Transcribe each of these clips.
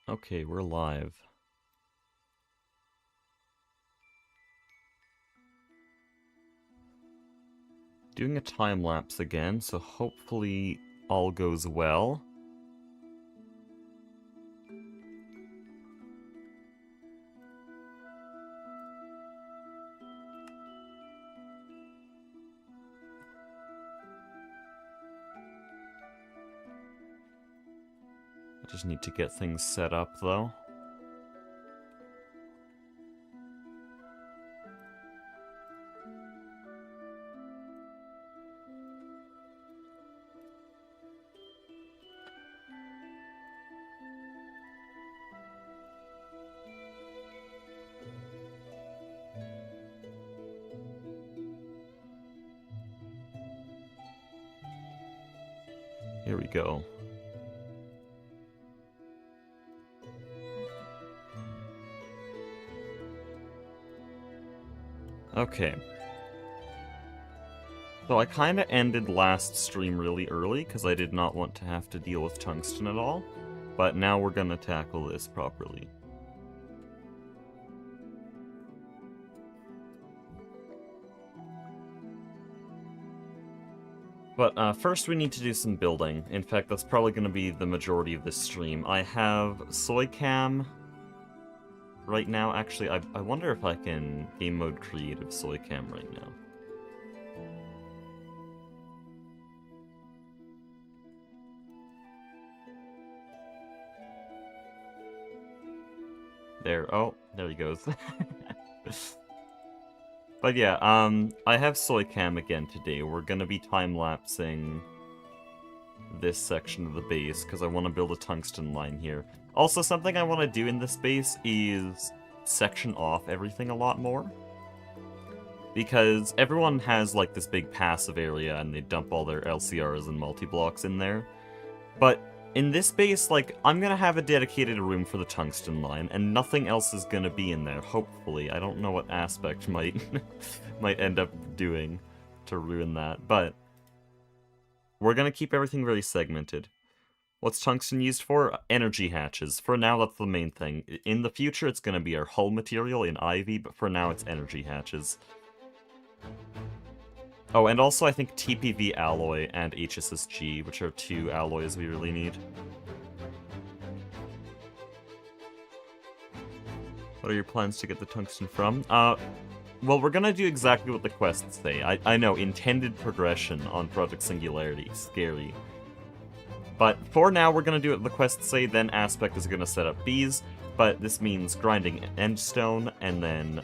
Okay, we're live. Doing a time lapse again, so hopefully all goes well. I just need to get things set up though. Here we go. Okay. So I kind of ended last stream really early because I did not want to have to deal with Tungsten at all. But now we're going to tackle this properly. But first we need to do some building. In fact, that's probably going to be the majority of this stream. I have Soycam right now. Actually, I wonder if I can game mode creative Soycam right now. There, oh, there he goes. But yeah, I have Soycam again today. We're gonna be time-lapsing this section of the base, because I want to build a tungsten line here. Also, something I want to do in this base is section off everything a lot more. Because everyone has, like, this big passive area, and they dump all their LCRs and multi-blocks in there. But in this base, like, I'm gonna have a dedicated room for the tungsten line, and nothing else is gonna be in there, hopefully. I don't know what aspect might might end up doing to ruin that, but we're gonna keep everything very segmented. What's tungsten used for? Energy hatches. For now, that's the main thing. In the future, it's gonna be our hull material in Ivy, but for now, it's energy hatches. Oh, and also I think TPV alloy and HSSG, which are two alloys we really need. What are your plans to get the tungsten from? Well, we're gonna do exactly what the quests say. I know, intended progression on Project Singularity. Scary. But for now, we're gonna do what the quests say, then Aspect is gonna set up bees, but this means grinding endstone, and then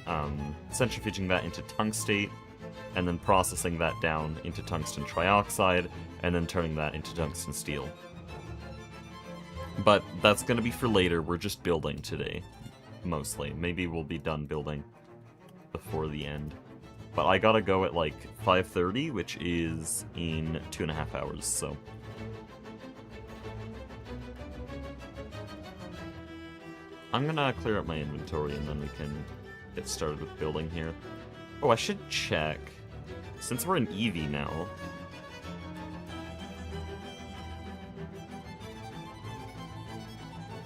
centrifuging that into tungstate, and then processing that down into tungsten trioxide, and then turning that into tungsten steel. But that's gonna be for later, we're just building today. Mostly. Maybe we'll be done building before the end. But I gotta go at like 5:30, which is in 2.5 hours, so... I'm gonna clear up my inventory and then we can get started with building here. Oh, I should check. Since we're in Eevee now...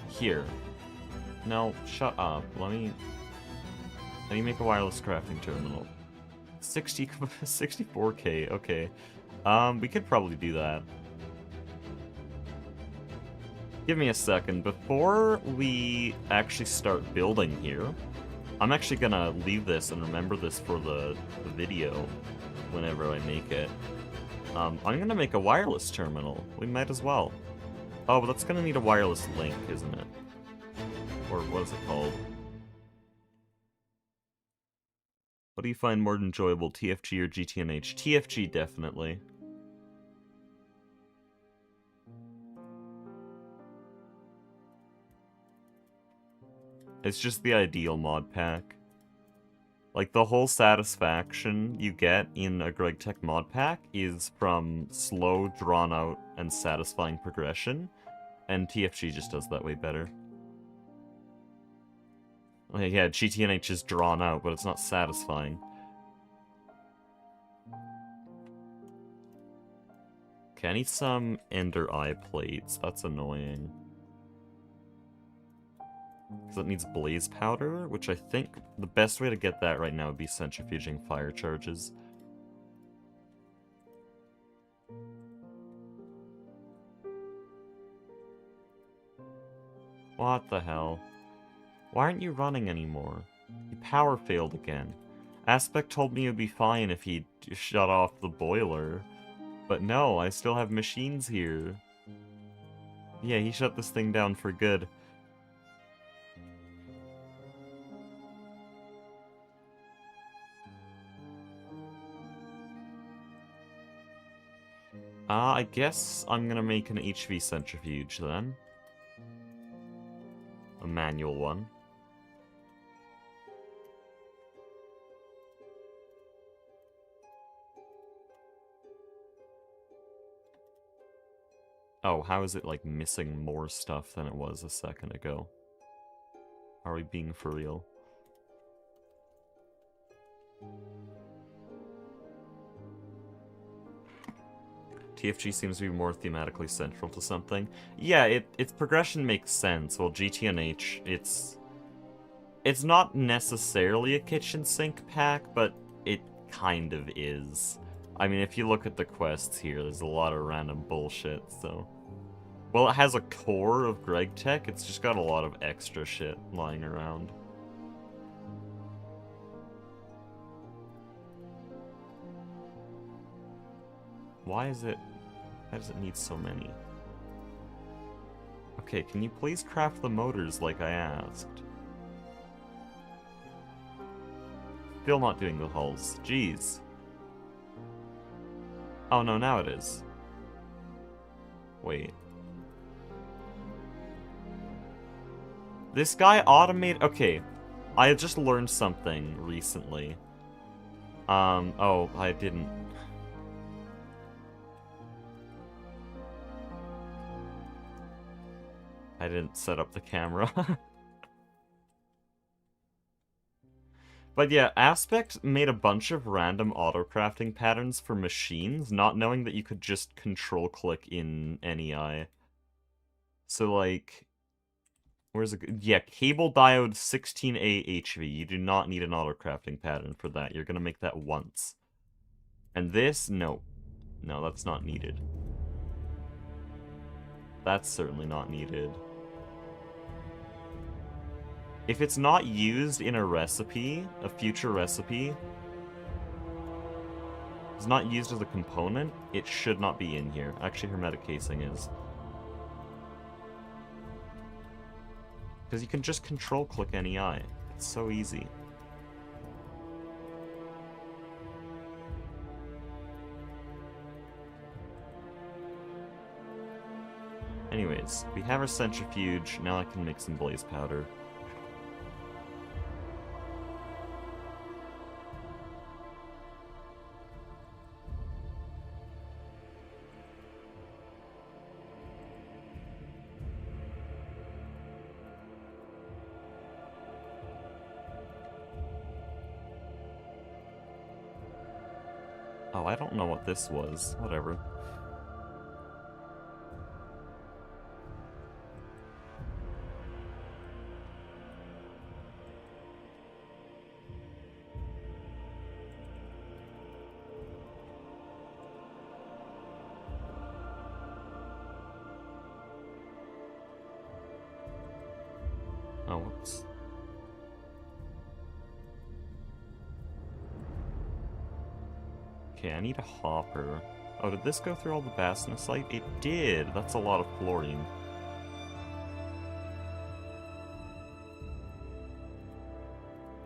Here. No, shut up. Let me make a wireless crafting terminal. 64k, okay. We could probably do that. Give me a second. Before we actually start building here, I'm actually gonna leave this and remember this for the video whenever I make it. I'm gonna make a wireless terminal. We might as well. Oh, but that's gonna need a wireless link, isn't it? Or what is it called? What do you find more enjoyable, TFG or GTNH? TFG, definitely. It's just the ideal mod pack. Like, the whole satisfaction you get in a GregTech mod pack is from slow, drawn-out, and satisfying progression, and TFG just does that way better. Okay, yeah, GTNH is drawn out, but it's not satisfying. Okay, I need some Ender Eye plates. That's annoying. Because it needs blaze powder, which I think the best way to get that right now would be centrifuging fire charges. What the hell? Why aren't you running anymore? You power failed again. Aspect told me it would be fine if he shut off the boiler. But no, I still have machines here. Yeah, he shut this thing down for good. I guess I'm gonna make an HV centrifuge then. A manual one. Oh, how is it, like, missing more stuff than it was a second ago? Are we being for real? TFG seems to be more thematically central to something. Yeah, its progression makes sense. Well, GTNH, it's not necessarily a kitchen sink pack, but it kind of is. I mean, if you look at the quests here, there's a lot of random bullshit, so... Well, it has a core of Greg Tech, it's just got a lot of extra shit lying around. Why does it need so many? Okay, can you please craft the motors like I asked? Still not doing the hulls. Jeez. Oh no, now it is. Wait. This guy automated... Okay, I just learned something recently. Oh, I didn't... I didn't set up the camera. But yeah, Aspect made a bunch of random auto-crafting patterns for machines, not knowing that you could just control-click in NEI. So, like... Where's it? Yeah, cable diode 16A HV. You do not need an auto-crafting pattern for that. You're gonna make that once. And this? No. No, that's not needed. That's certainly not needed. If it's not used in a recipe, a future recipe, it's not used as a component, it should not be in here. Actually, hermetic casing is. Because you can just control-click NEI. It's so easy. Anyways, we have our centrifuge, now I can make some blaze powder. Oh, I don't know what this was. Whatever. Oh, whoops. Okay, I need a hopper. Oh, did this go through all the bastnasite? It did! That's a lot of fluorine.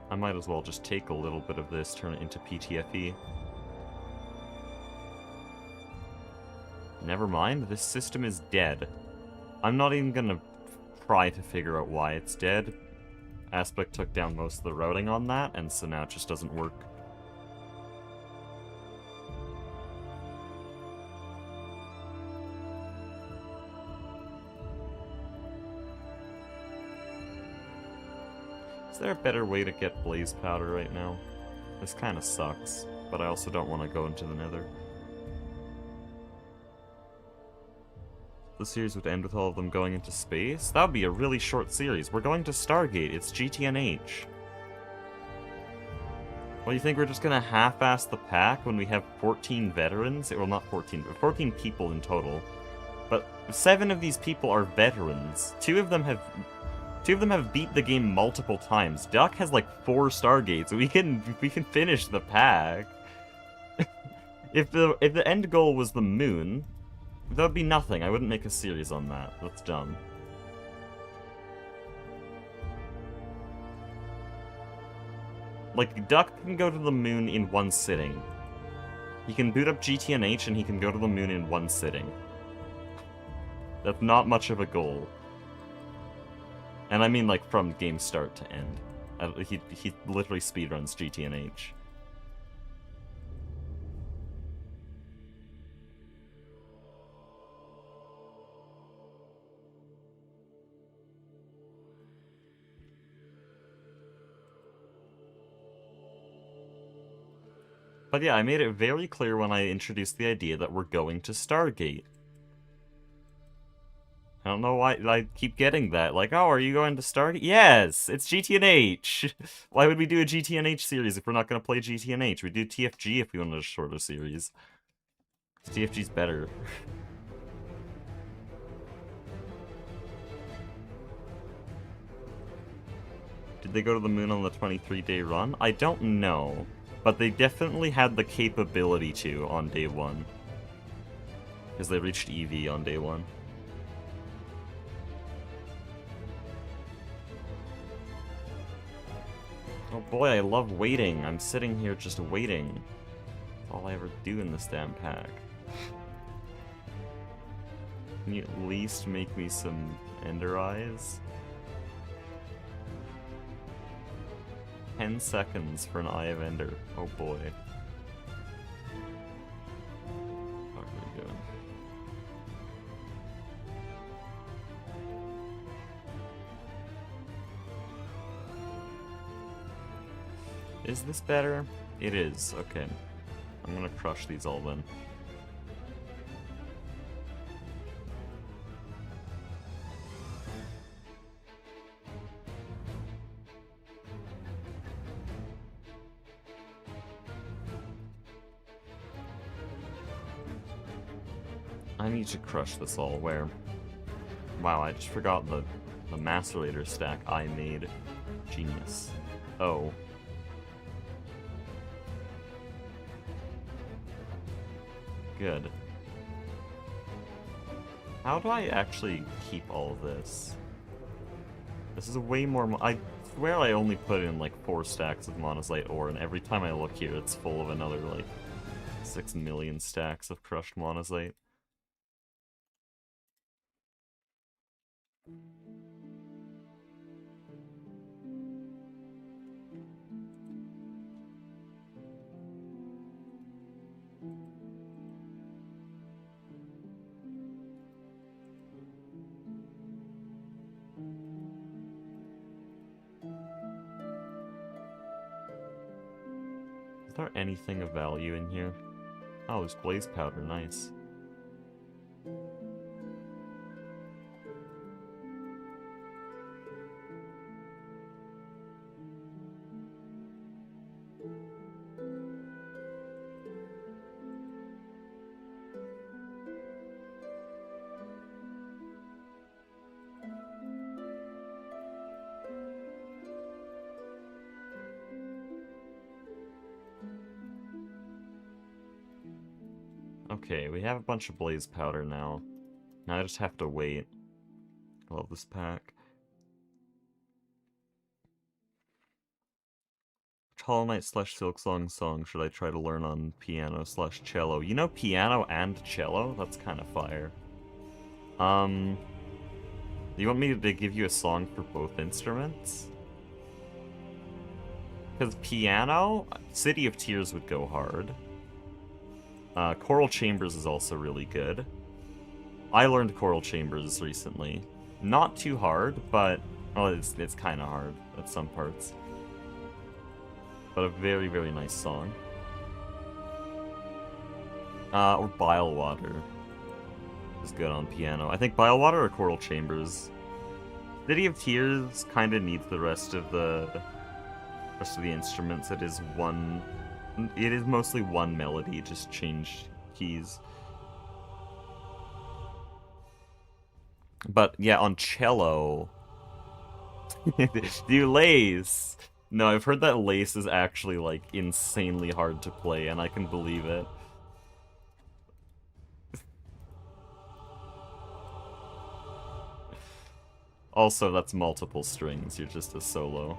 I might as well just take a little bit of this, turn it into PTFE. Never mind, this system is dead. I'm not even gonna try to figure out why it's dead. Aspect took down most of the routing on that, and so now it just doesn't work. Is there a better way to get blaze powder right now? This kind of sucks, but I also don't want to go into the nether. The series would end with all of them going into space? That would be a really short series. We're going to Stargate. It's GTNH. Well, you think we're just gonna half-ass the pack when we have 14 veterans? Well, not 14, but 14 people in total. But 7 of these people are veterans. Two of them have beat the game multiple times. Duck has like 4 Stargates. We can finish the pack. If the end goal was the moon, that would be nothing. I wouldn't make a series on that. That's dumb. Like, Duck can go to the moon in one sitting. He can boot up GTNH and he can go to the moon in one sitting. That's not much of a goal. And I mean, like, from game start to end. He literally speedruns GTNH. But yeah, I made it very clear when I introduced the idea that we're going to Stargate. I don't know why I keep getting that. Like, oh, are you going to Stargate? Yes! It's GTNH! Why would we do a GTNH series if we're not going to play GTNH? We do TFG if we wanted a shorter series. TFG's better. Did they go to the moon on the 23-day run? I don't know. But they definitely had the capability to on day 1. Because they reached EV on day 1. Oh boy, I love waiting. I'm sitting here just waiting. That's all I ever do in this damn pack. Can you at least make me some Ender Eyes? 10 seconds for an Eye of Ender. Oh boy. What are we doing? Is this better? It is. Okay. I'm gonna crush these all then. I need to crush this all. Where? Wow, I just forgot the macerator stack I made. Genius. Oh. Good. How do I actually keep all of this? This is way more I swear I only put in like 4 stacks of monazite ore, and every time I look here it's full of another like 6 million stacks of crushed monazite. Is there anything of value in here? Oh, there's blaze powder, nice. Okay, we have a bunch of blaze powder now. Now I just have to wait. I love this pack. Which Hollow Knight / Silksong song should I try to learn on piano / cello? You know piano and cello? That's kind of fire. Do you want me to give you a song for both instruments? Because piano, City of Tears would go hard. Choral Chambers is also really good. I learned Choral Chambers recently. Not too hard, but... well, it's kind of hard at some parts. But a very, very nice song. Or Bile Water. is good on piano. I think Biowater or Choral Chambers. City of Tears kind of needs the rest of the instruments. It is mostly one melody, just change keys. But yeah, on cello, do lace. No, I've heard that lace is actually like insanely hard to play, and I can believe it. Also, that's multiple strings. You're just a solo.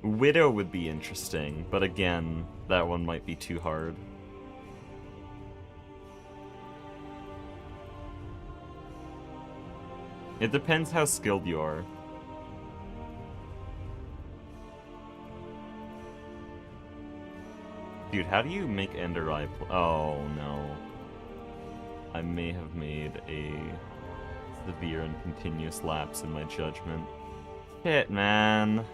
Widow would be interesting, but again, that one might be too hard. It depends how skilled you are. Dude, how do you make Ender Eye Oh, no. I may have made a severe and continuous lapse in my judgment. Shit, man.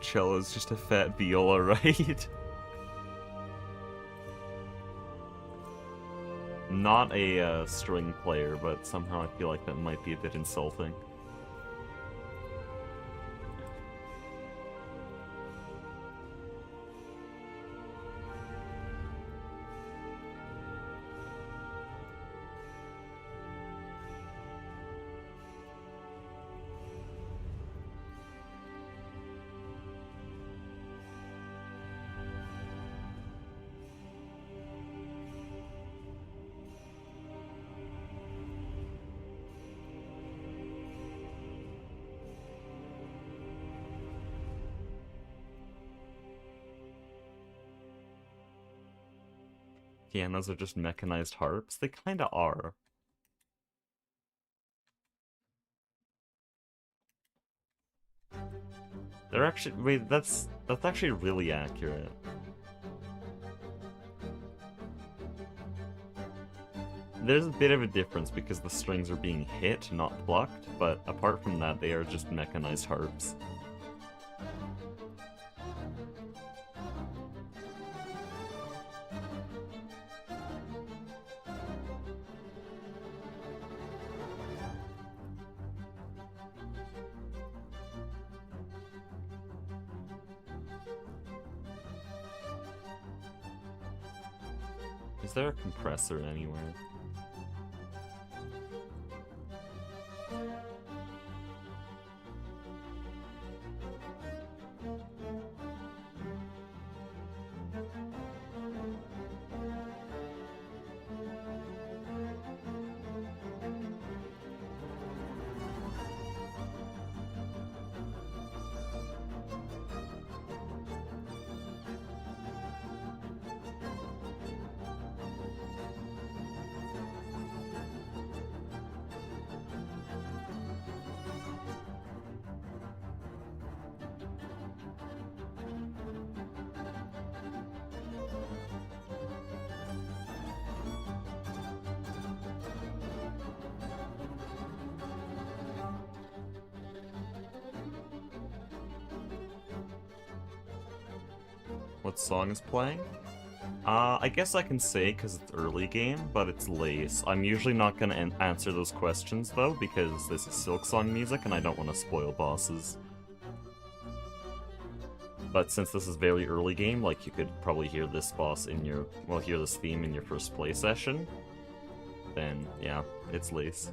Cello's just a fat viola, right? Not a string player, but somehow I feel like that might be a bit insulting. Pianos are just mechanized harps? They kinda are. They're actually... Wait, that's actually really accurate. There's a bit of a difference because the strings are being hit, not plucked, but apart from that, they are just mechanized harps. Is there a compressor anywhere? What song is playing? I guess I can say because it's early game, but it's Lace. I'm usually not going to answer those questions, though, because this is Silksong music and I don't want to spoil bosses. But since this is very early game, like, you could probably hear this boss in your... well, hear this theme in your first play session, then, yeah, it's Lace.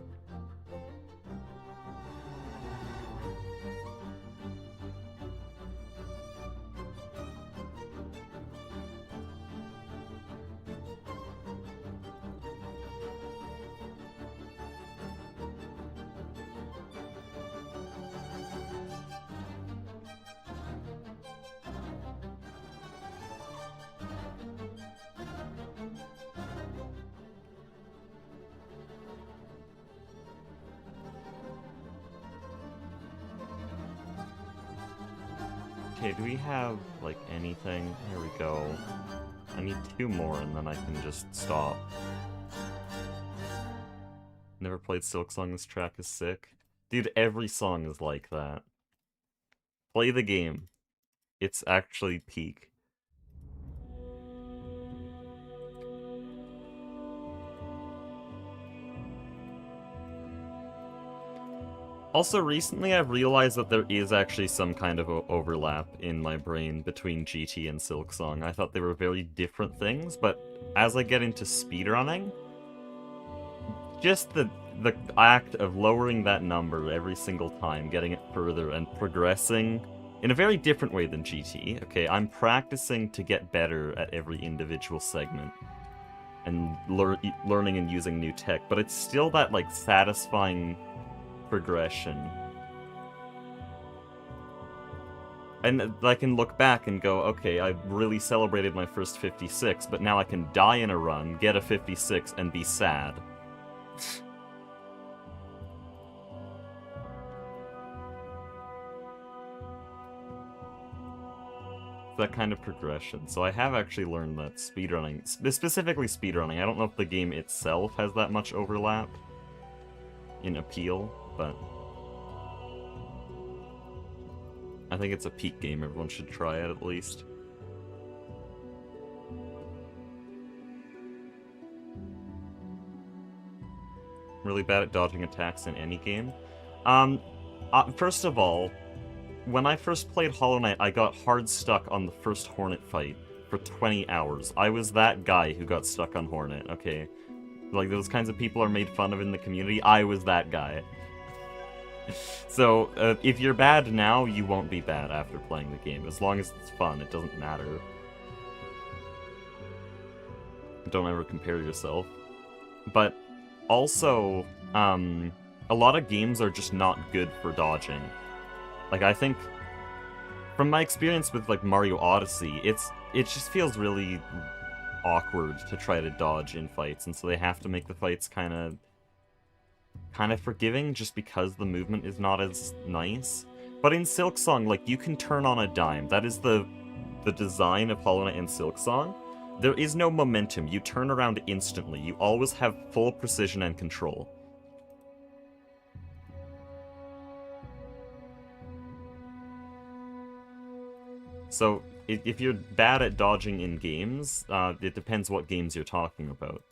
Okay, do we have, like, anything? There we go. I need 2 more and then I can just stop. Never played Silk Song, this track is sick. Dude, every song is like that. Play the game. It's actually peak. Also, recently I've realized that there is actually some kind of overlap in my brain between GT and Silk Song. I thought they were very different things, but as I get into speedrunning, just the act of lowering that number every single time, getting it further, and progressing in a very different way than GT. Okay, I'm practicing to get better at every individual segment, and learning and using new tech, but it's still that, like, satisfying progression. And I can look back and go, okay, I really celebrated my first 56, but now I can die in a run, get a 56, and be sad. That kind of progression. So I have actually learned that speedrunning, specifically speedrunning, I don't know if the game itself has that much overlap in appeal, but I think it's a peak game, everyone should try it at least. Really bad at dodging attacks in any game. First of all, when I first played Hollow Knight, I got hard stuck on the first Hornet fight for 20 hours. I was that guy who got stuck on Hornet, okay? Like, those kinds of people are made fun of in the community. I was that guy. So, if you're bad now, you won't be bad after playing the game. As long as it's fun, it doesn't matter. Don't ever compare yourself. But, also, a lot of games are just not good for dodging. Like, I think, from my experience with, like, Mario Odyssey, it just feels really awkward to try to dodge in fights, and so they have to make the fights kind of forgiving just because the movement is not as nice. But in Silk Song, like, you can turn on a dime. That is the design of Hollow Knight and Silk Song. There is no momentum. You turn around instantly. You always have full precision and control. So, if you're bad at dodging in games, it depends what games you're talking about.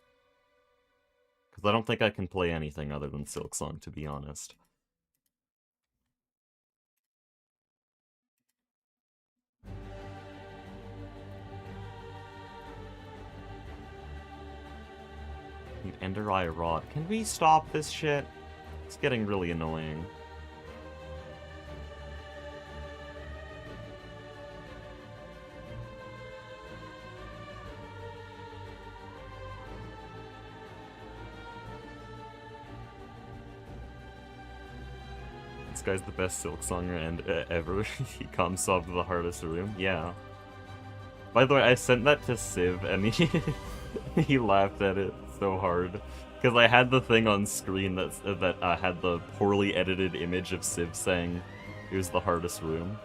Because I don't think I can play anything other than Silk Song, to be honest. Need Ender Eye Rod. Can we stop this shit? It's getting really annoying. This guy's the best Silk Songer ever. He comes up to the hardest room. Yeah. By the way, I sent that to Civ, and he laughed at it so hard. Because I had the thing on screen that had the poorly edited image of Civ saying, "Here's the hardest room."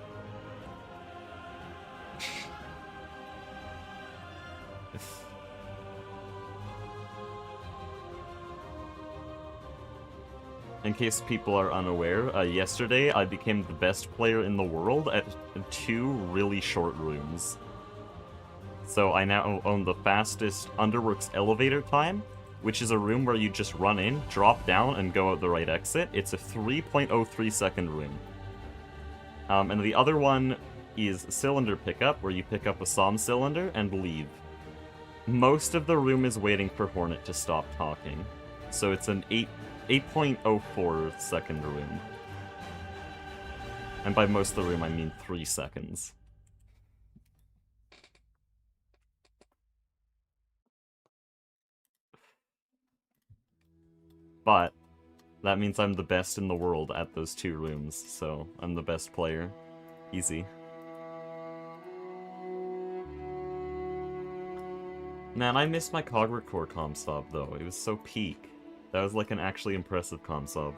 In case people are unaware, yesterday I became the best player in the world at 2 really short rooms. So I now own the fastest Underworks elevator time, which is a room where you just run in, drop down, and go out the right exit. It's a 3.03 second room. And the other one is cylinder pickup, where you pick up a SOM cylinder and leave. Most of the room is waiting for Hornet to stop talking. So it's an 8.04 second room. And by most of the room, I mean 3 seconds. But that means I'm the best in the world at those 2 rooms, so I'm the best player. Easy. Man, I missed my Cogwork Core comp stop, though. It was so peak. That was like an actually impressive comp sub.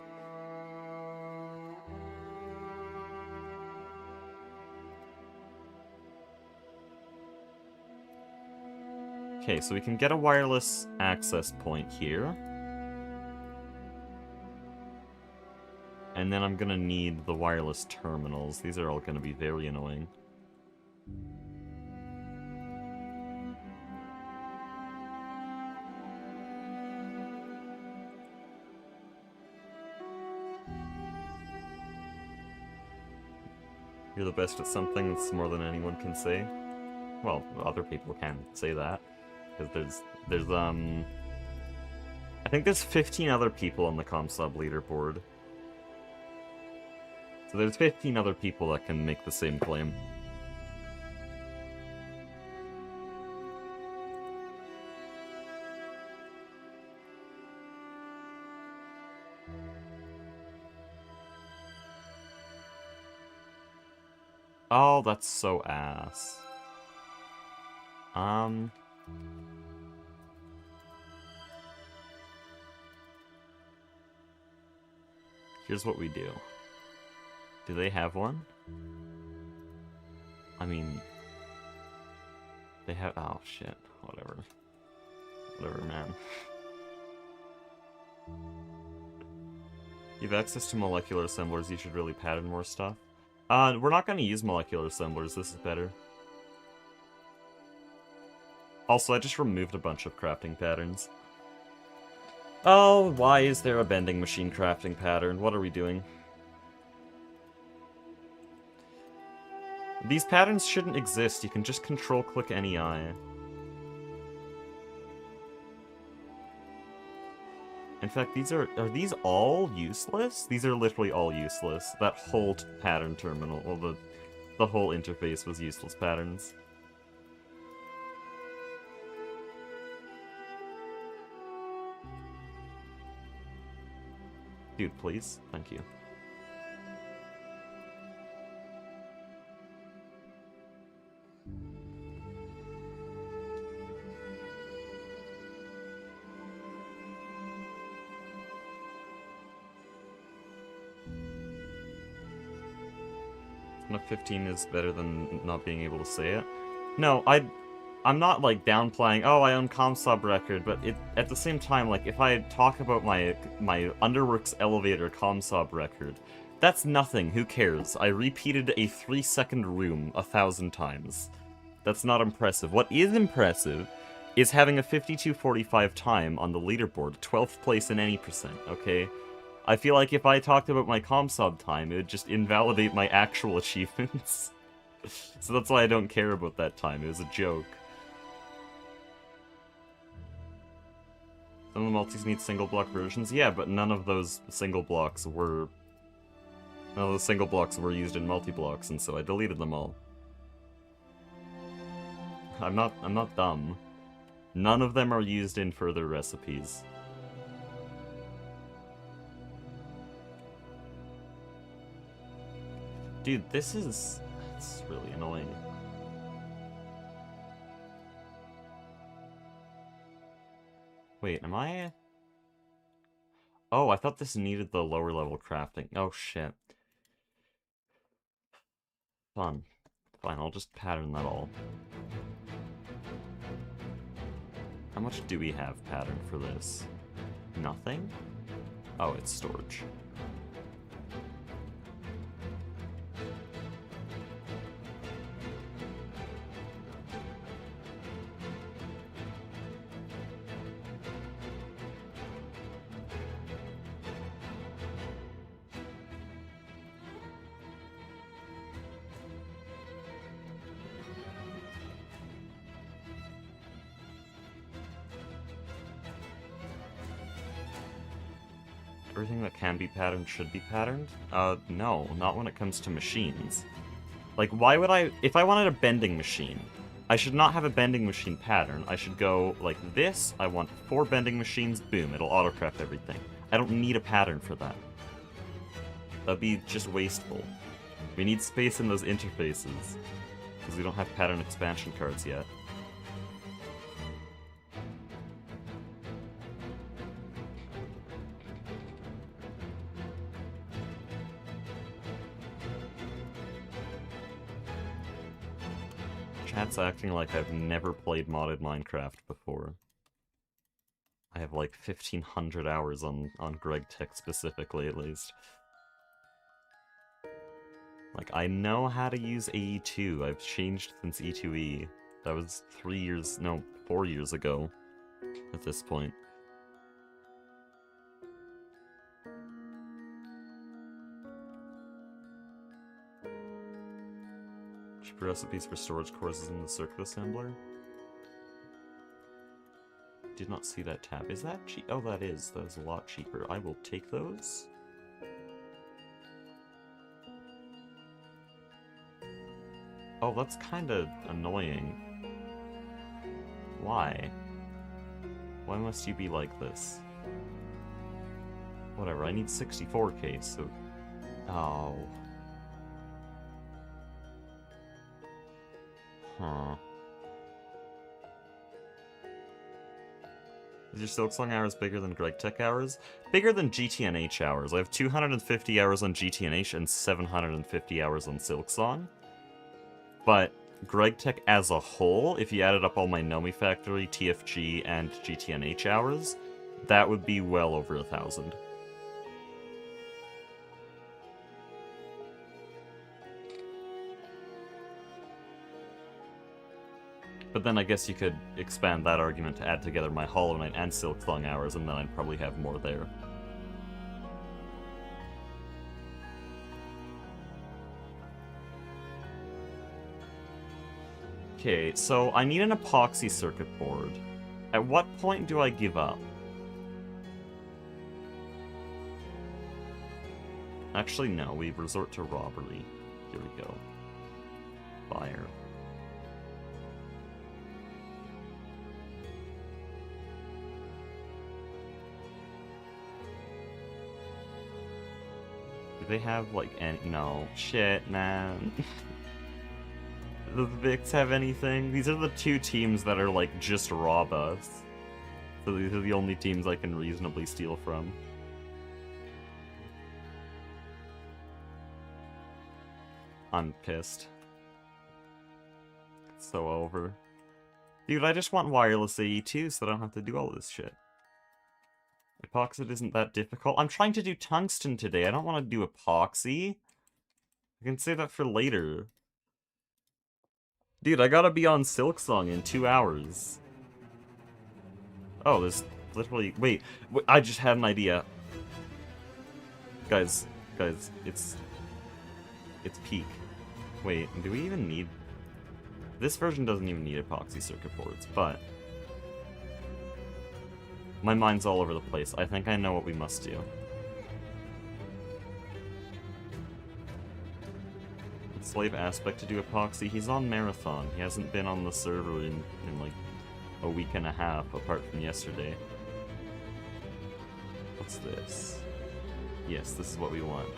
Okay, so we can get a wireless access point here. And then I'm gonna need the wireless terminals. These are all gonna be very annoying. You're the best at something, that's more than anyone can say. Well, other people can say that. Because I think there's 15 other people on the ComSub leaderboard. So there's 15 other people that can make the same claim. Oh, that's so ass. Here's what we do. Do they have one? I mean... They have... Oh, shit. Whatever. Whatever, man. You have access to molecular assemblers, you should really pattern more stuff. We're not gonna use molecular assemblers, this is better. Also, I just removed a bunch of crafting patterns. Oh, why is there a bending machine crafting pattern? What are we doing? These patterns shouldn't exist, you can just control-click any eye. In fact, are these all useless? These are literally all useless. That whole pattern terminal, well, the whole interface was useless patterns. Dude, please. Thank you. Enough 15 is better than not being able to say it. No, I'm not, like, downplaying, oh, I own ComSub record, but at the same time, like, if I talk about my Underworks Elevator ComSub record, that's nothing, who cares? I repeated a 3-second room 1,000 times. That's not impressive. What is impressive is having a 52:45 time on the leaderboard, 12th place in any percent, okay? I feel like if I talked about my ComSub time, it would just invalidate my actual achievements. So that's why I don't care about that time, it was a joke. Some of the multis need single block versions? Yeah, but none of those single blocks were... None of the single blocks were used in multi-blocks, and so I deleted them all. I'm not dumb. None of them are used in further recipes. Dude, this is... It's really annoying. Wait, am I... Oh, I thought this needed the lower level crafting. Oh, shit. Fun. Fine, I'll just pattern that all. How much do we have patterned for this? Nothing? Oh, it's storage. Everything that can be patterned should be patterned? No, not when it comes to machines. Like, why would I... If I wanted a bending machine, I should not have a bending machine pattern. I should go like this, I want 4 bending machines, boom, it'll autocraft everything. I don't need a pattern for that. That'd be just wasteful. We need space in those interfaces, because we don't have pattern expansion cards yet. Chat's acting like I've never played modded Minecraft before. I have like 1,500 hours on Greg Tech specifically, at least. Like, I know how to use AE2. I've changed since E2E. That was 4 years ago at this point. Cheaper recipes for storage courses in the circuit assembler? Did not see that tab. Is that cheap? Oh, that is. That is a lot cheaper. I will take those. Oh, that's kind of annoying. Why? Why must you be like this? Whatever, I need 64k, so... Oh. Huh. Is your Silksong hours bigger than Greg Tech hours? Bigger than GTNH hours. I have 250 hours on GTNH and 750 hours on Silksong. But Greg Tech as a whole, if you added up all my Nomi Factory, TFG, and GTNH hours, that would be well over 1,000. But then I guess you could expand that argument to add together my Hollow Knight and Silksong hours, and then I'd probably have more there. Okay, so I need an epoxy circuit board. At what point do I give up? Actually, no, we resort to robbery. Here we go. Fire. Do they have, like, any... No. Shit, man. Does Vix have anything? These are the two teams that are, like, just rob us. So these are the only teams I can reasonably steal from. I'm pissed. It's so over. Dude, I just want wireless AE2 so I don't have to do all this shit. Epoxy isn't that difficult. I'm trying to do tungsten today. I don't want to do epoxy. I can save that for later. Dude, I gotta be on Silksong in 2 hours. Oh, there's literally... Wait, I just had an idea. Guys, it's peak. Wait, do we even need... This version doesn't even need epoxy circuit boards, but... My mind's all over the place. I think I know what we must do. Slave Aspect to do epoxy. He's on Marathon. He hasn't been on the server in like a week and a half, apart from yesterday. What's this? Yes, this is what we want.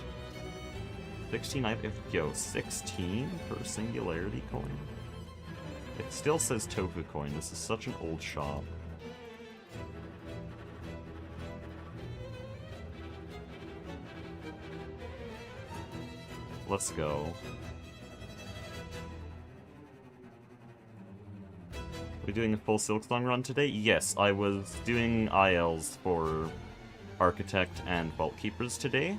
16, yo, 16 for Singularity coin? It still says Tofu coin. This is such an old shop. Let's go. We doing a full Silksong run today? Yes, I was doing ILs for Architect and Vault Keepers today,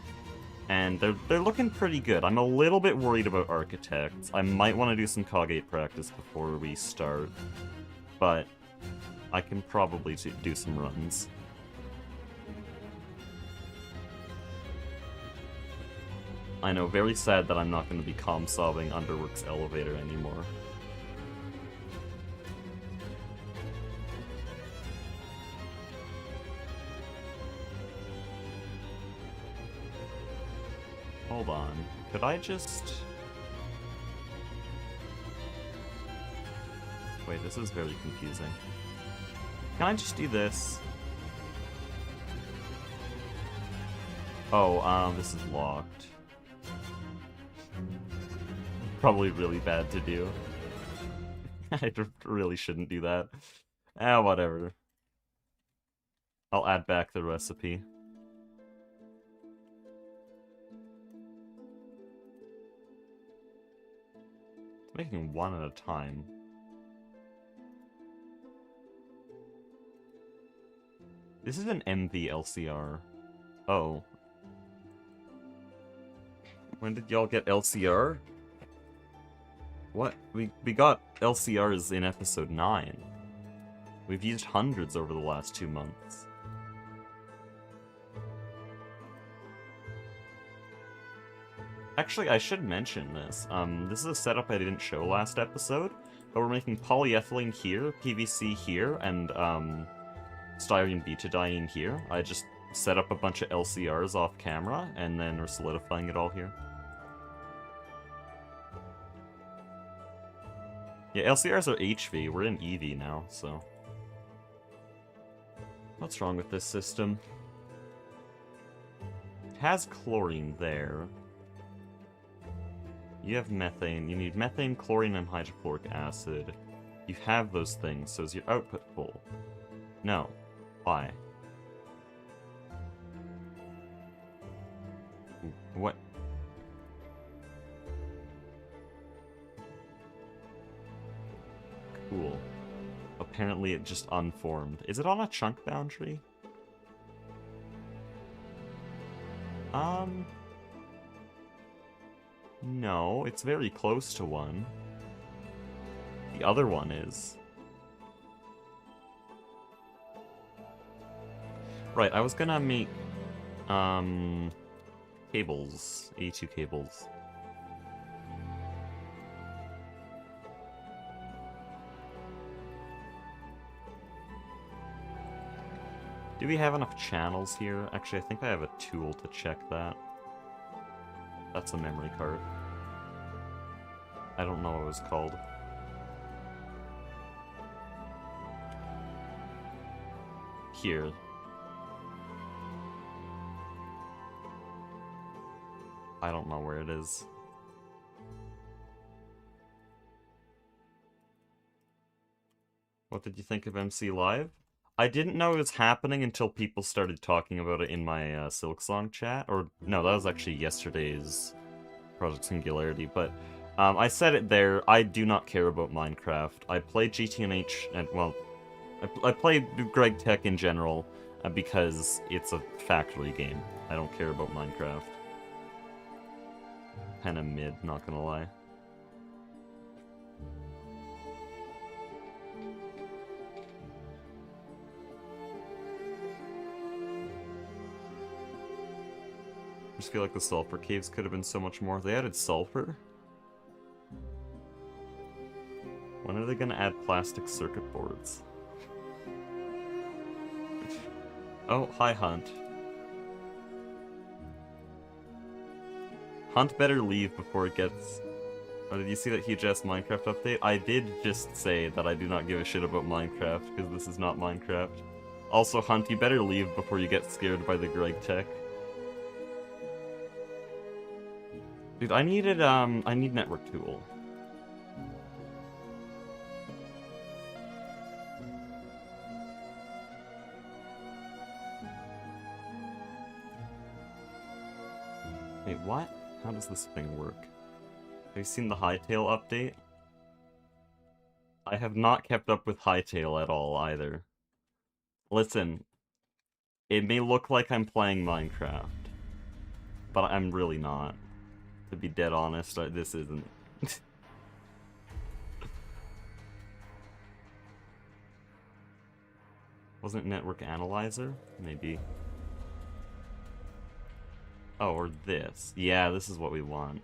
and they're looking pretty good. I'm a little bit worried about Architect. I might want to do some Cog8 practice before we start, but I can probably do some runs. I know, very sad that I'm not going to be calm-sobbing Underworks Elevator anymore. Hold on. Could I just... Wait, this is very confusing. Can I just do this? Oh, this is locked. Probably really bad to do. I really shouldn't do that. Whatever. I'll add back the recipe. Making one at a time. This is an MV LCR. Oh. When did y'all get LCR? What? We got LCRs in episode 9. We've used hundreds over the last 2 months. Actually, I should mention this. This is a setup I didn't show last episode, but we're making polyethylene here, PVC here, and styrene butadiene here. I just set up a bunch of LCRs off camera, and then we're solidifying it all here. Yeah, LCRs are HV. We're in EV now, so... What's wrong with this system? It has chlorine there. You have methane. You need methane, chlorine, and hydrochloric acid. You have those things, so is your output full? No. Why? What? Cool. Apparently it just unformed. Is it on a chunk boundary? No, it's very close to one. The other one is. Right, I was gonna make, cables. A2 cables. Do we have enough channels here? Actually, I think I have a tool to check that. That's a memory card. I don't know what it was called. Here. I don't know where it is. What did you think of MC Live? I didn't know it was happening until people started talking about it in my Silksong chat. Or, no, that was actually yesterday's Project Singularity. But I said it there, I do not care about Minecraft. I play GTNH, and, well, I play Greg Tech in general because it's a factory game. I don't care about Minecraft. Kinda mid, not gonna lie. I just feel like the sulfur caves could have been so much more. They added sulfur? When are they gonna add plastic circuit boards? Oh, hi Hunt. Hunt better leave before it gets... Oh, did you see that huge ass Minecraft update? I did just say that I do not give a shit about Minecraft, because this is not Minecraft. Also, Hunt, you better leave before you get scared by the Greg Tech. Dude, I need network tool. Wait, what? How does this thing work? Have you seen the Hytale update? I have not kept up with Hytale at all, either. Listen, it may look like I'm playing Minecraft, but I'm really not. To be dead honest, this isn't. Wasn't it Network Analyzer? Maybe. Oh, or this. Yeah, this is what we want.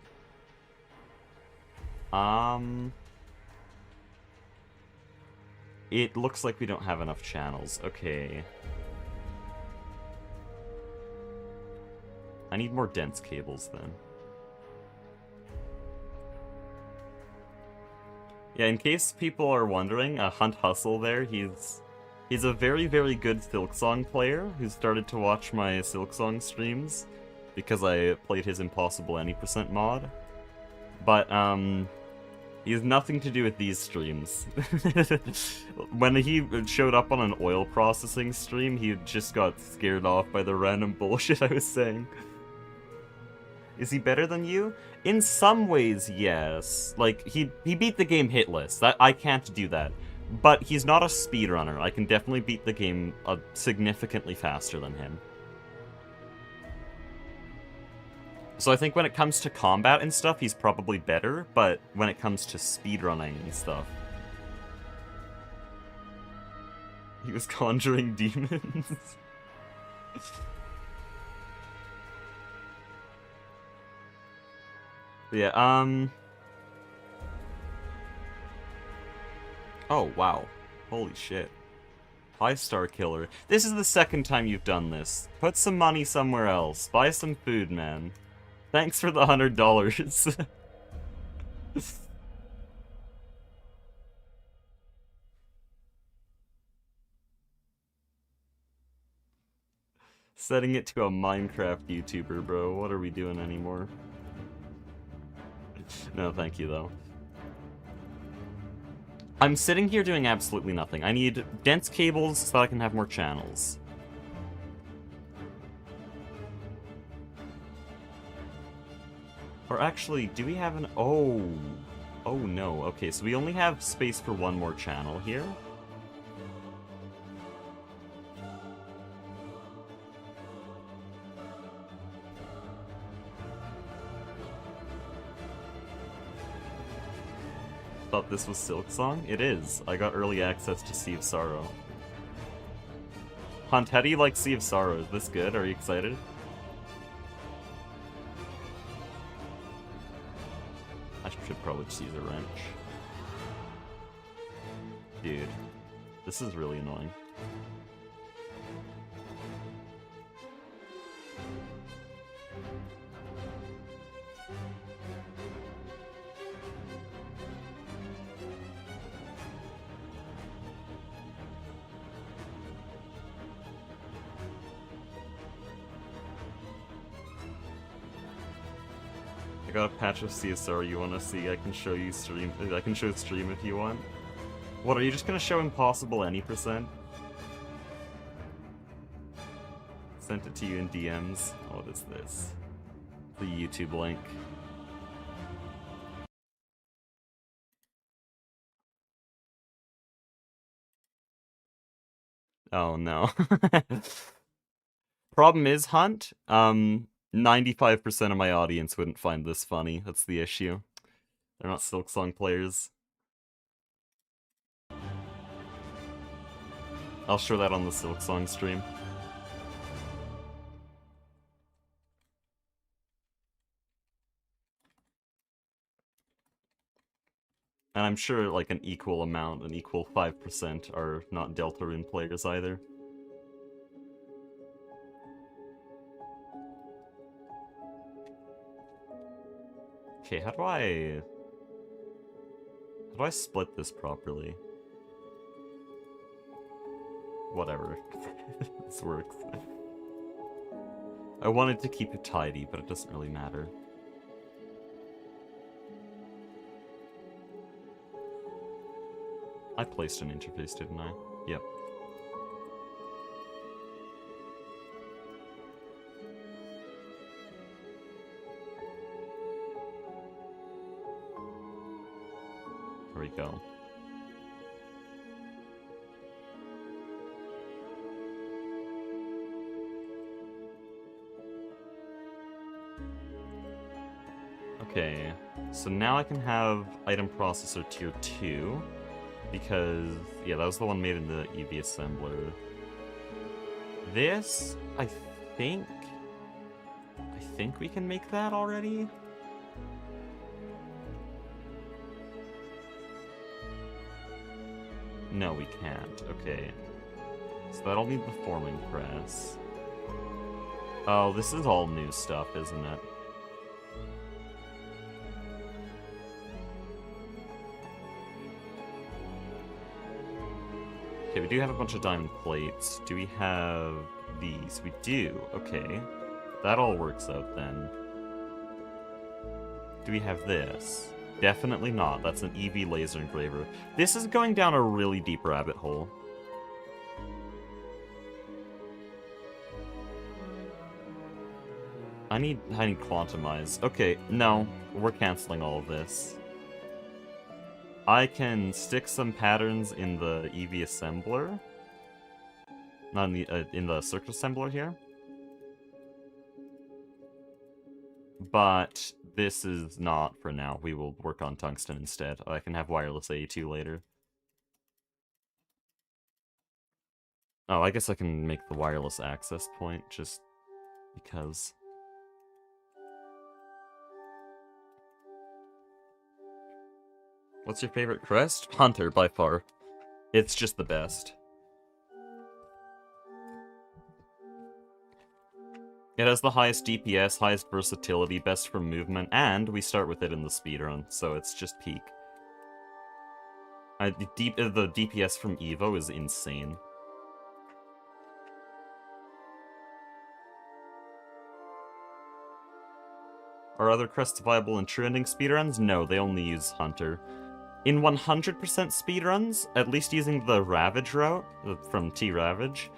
It looks like we don't have enough channels. Okay. I need more dense cables then. Yeah, in case people are wondering, Hunt Hustle there, he's a very, very good Silksong player who started to watch my Silksong streams because I played his Impossible Any % mod. But, he has nothing to do with these streams. When he showed up on an oil processing stream, he just got scared off by the random bullshit I was saying. Is he better than you? In some ways, yes. Like, he beat the game hitless. I can't do that. But he's not a speedrunner. I can definitely beat the game significantly faster than him. So I think when it comes to combat and stuff, he's probably better, but when it comes to speedrunning and stuff... He was conjuring demons? Yeah, Oh, wow. Holy shit. 5-star killer. This is the second time you've done this. Put some money somewhere else. Buy some food, man. Thanks for the $100. Setting it to a Minecraft YouTuber, bro. What are we doing anymore? No, thank you, though. I'm sitting here doing absolutely nothing. I need dense cables so that I can have more channels. Or actually, do we have an... Oh. Oh, no. Okay, so we only have space for one more channel here. Thought this was Silksong? It is. I got early access to Sea of Sorrow. Hunt, how do you like Sea of Sorrow? Is this good? Are you excited? I should probably just use a wrench. Dude, this is really annoying. I got a patch of CSR you wanna see. I can show you stream. I can show stream if you want. What, are you just gonna show impossible any percent? Sent it to you in DMs. What is this? The YouTube link. Oh no. Problem is, Hunt, 95% of my audience wouldn't find this funny. That's the issue. They're not Silksong players. I'll show that on the Silksong stream. And I'm sure like an equal amount, an equal 5% are not Deltarune players either. Okay, how do I split this properly? Whatever. This works. I wanted to keep it tidy, but it doesn't really matter. I placed an interface, didn't I? Yep. There we go. Okay, so now I can have item processor tier 2, because, yeah, that was the one made in the EV assembler. This, I think we can make that already? No, we can't. Okay. So that'll need the forming press. Oh, this is all new stuff, isn't it? Okay, we do have a bunch of diamond plates. Do we have these? We do. Okay. That all works out then. Do we have this? Definitely not. That's an EV laser engraver. This is going down a really deep rabbit hole. I need quantumize. Okay, no. We're canceling all of this. I can stick some patterns in the EV assembler. Not in the circuit assembler here. But this is not for now. We will work on tungsten instead. I can have wireless A2 later. Oh, I guess I can make the wireless access point just because. What's your favorite crest? Hunter, by far. It's just the best. It has the highest DPS, highest versatility, best for movement, and we start with it in the speedrun, so it's just peak. The DPS from Evo is insane. Are other crests viable in true ending speedruns? No, they only use Hunter. In 100% speedruns, at least using the Ravage route from T-Ravage,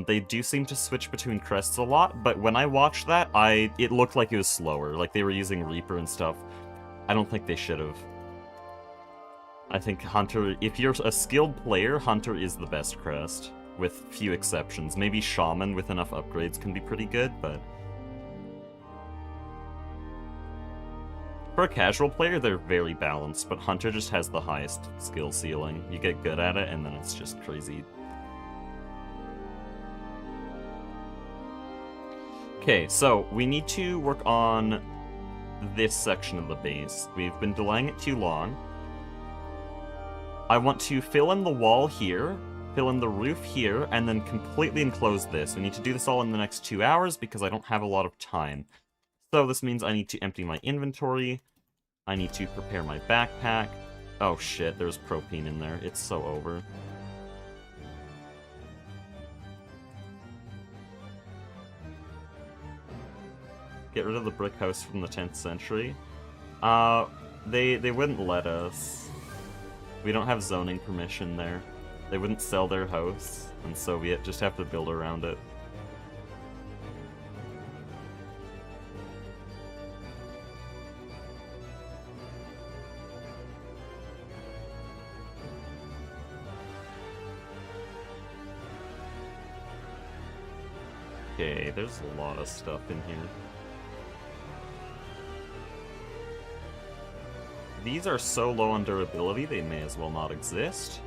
they do seem to switch between crests a lot, but when I watched that, it looked like it was slower, like they were using Reaper and stuff. I don't think they should have. I think Hunter, if you're a skilled player, Hunter is the best crest, with few exceptions. Maybe Shaman with enough upgrades can be pretty good, but... For a casual player, they're very balanced, but Hunter just has the highest skill ceiling. You get good at it, and then it's just crazy. Okay, so we need to work on this section of the base. We've been delaying it too long. I want to fill in the wall here, fill in the roof here, and then completely enclose this. We need to do this all in the next 2 hours because I don't have a lot of time. So this means I need to empty my inventory. I need to prepare my backpack. Oh shit, there's propane in there. It's so over. Get rid of the brick house from the 10th century. They wouldn't let us. We don't have zoning permission there. They wouldn't sell their house, and so we just have to build around it. Okay, there's a lot of stuff in here. These are so low on durability, they may as well not exist.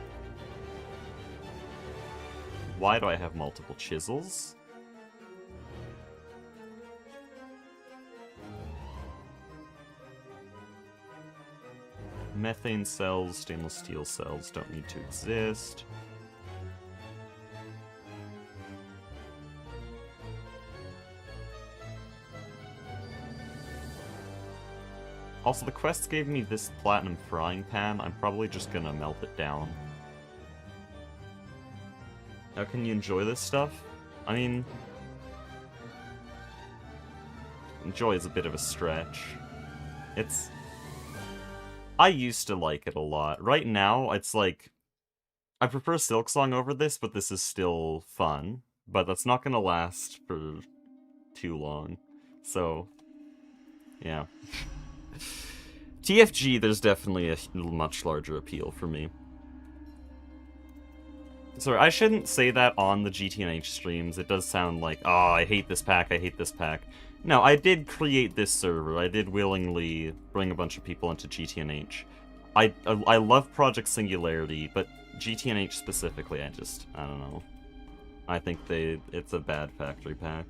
Why do I have multiple chisels? Methane cells, stainless steel cells don't need to exist. Also, the quest gave me this platinum frying pan. I'm probably just gonna melt it down. How can you enjoy this stuff? I mean... enjoy is a bit of a stretch. It's... I used to like it a lot. Right now, it's like... I prefer Silksong over this, but this is still fun. But that's not gonna last for too long. So... yeah. TFG, there's definitely a much larger appeal for me. Sorry, I shouldn't say that on the GTNH streams. It does sound like, oh, I hate this pack, I hate this pack. No, I did create this server. I did willingly bring a bunch of people into GTNH. I love Project Singularity, but GTNH specifically, I don't know. I think it's a bad factory pack.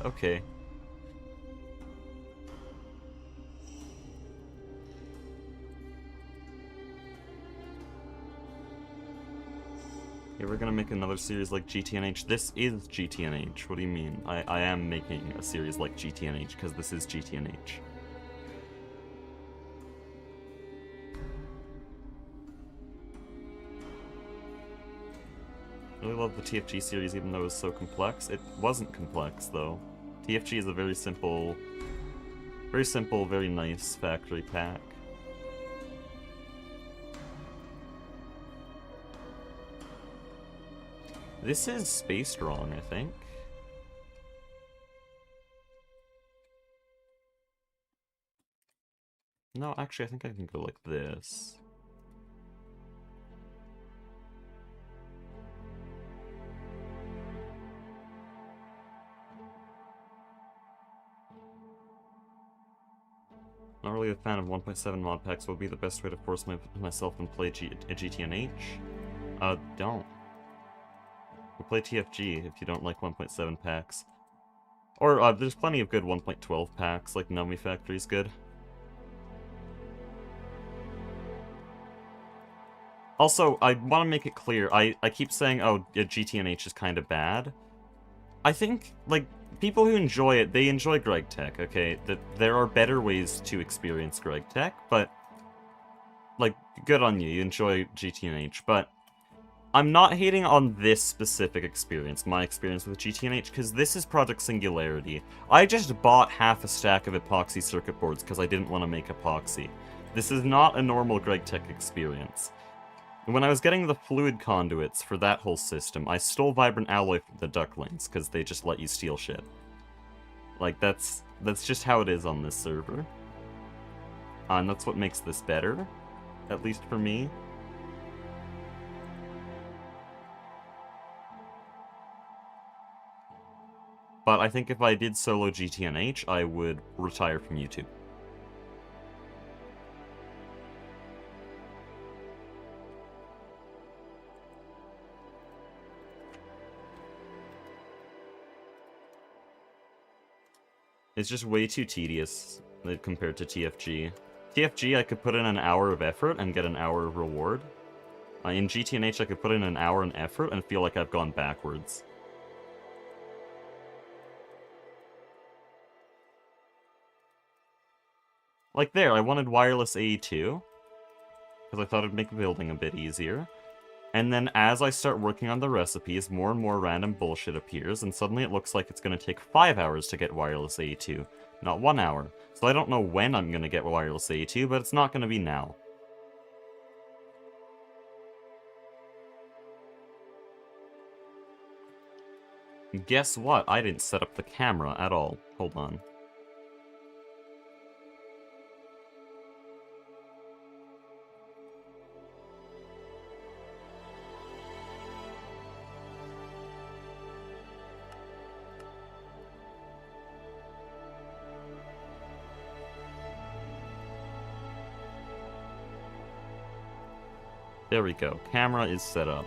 Okay. Yeah, we're gonna make another series like GTNH. This is GTNH. What do you mean? I am making a series like GTNH, because this is GTNH. I really love the TFG series, even though it was so complex. It wasn't complex, though. TFG is a very simple, very nice factory pack. This is spaced wrong, I think. No, actually, I think I can go like this. Not really a fan of 1.7 mod packs. What would be the best way to force myself and play GTNH? Don't. We'll play TFG if you don't like 1.7 packs. Or, there's plenty of good 1.12 packs, like Nummy Factory's good. Also, I want to make it clear, I keep saying, oh, GTNH is kind of bad. I think, like, people who enjoy it, they enjoy Greg Tech, okay? That there are better ways to experience Greg Tech, but, like, good on you, you enjoy GTNH, but I'm not hating on this specific experience, my experience with GTNH, because this is Project Singularity. I just bought half a stack of epoxy circuit boards because I didn't want to make epoxy. This is not a normal Greg Tech experience. When I was getting the fluid conduits for that whole system, I stole Vibrant Alloy from the Ducklings, because they just let you steal shit. Like, that's just how it is on this server. And that's what makes this better, at least for me. But I think if I did solo GTNH, I would retire from YouTube. It's just way too tedious compared to TFG. TFG, I could put in an hour of effort and get an hour of reward. In GTNH, I could put in an hour and effort and feel like I've gone backwards. Like there, I wanted wireless AE2, because I thought it'd make building a bit easier. And then as I start working on the recipes, more and more random bullshit appears, and suddenly it looks like it's going to take 5 hours to get wireless AE2, not 1 hour. So I don't know when I'm going to get wireless AE2, but it's not going to be now. Guess what? I didn't set up the camera at all. Hold on. There we go. Camera is set up.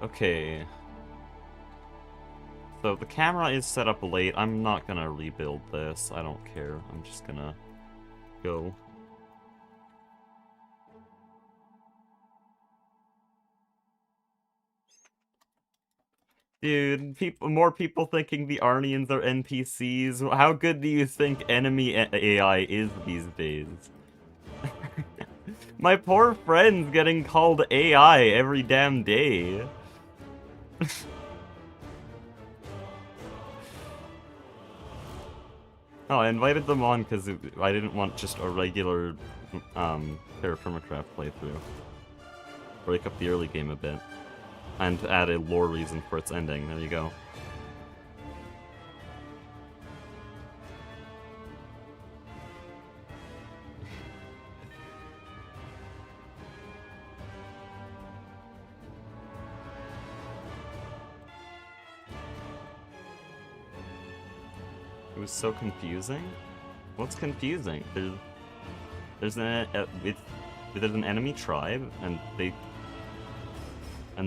Okay. So the camera is set up late. I'm not gonna rebuild this. I don't care. I'm just gonna go. Dude, more people thinking the Arnians are NPCs. How good do you think enemy AI is these days? My poor friend's getting called AI every damn day. Oh, I invited them on because I didn't want just a regular Terraformacraft playthrough. Break up the early game a bit. And add a lore reason for its ending. There you go. It was so confusing? What's confusing? There's an enemy tribe, and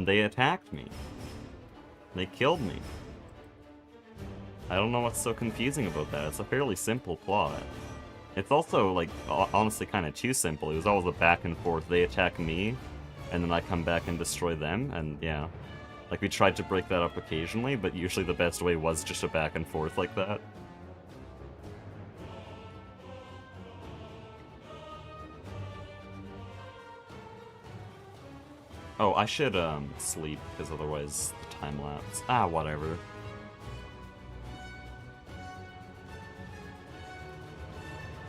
they attacked me. They killed me. I don't know what's so confusing about that. It's a fairly simple plot. It's also, like, honestly kind of too simple. It was always a back and forth. They attack me, and then I come back and destroy them, and yeah. Like, we tried to break that up occasionally, but usually the best way was just a back and forth like that. Oh, I should, sleep, because otherwise the time lapse. Ah, whatever.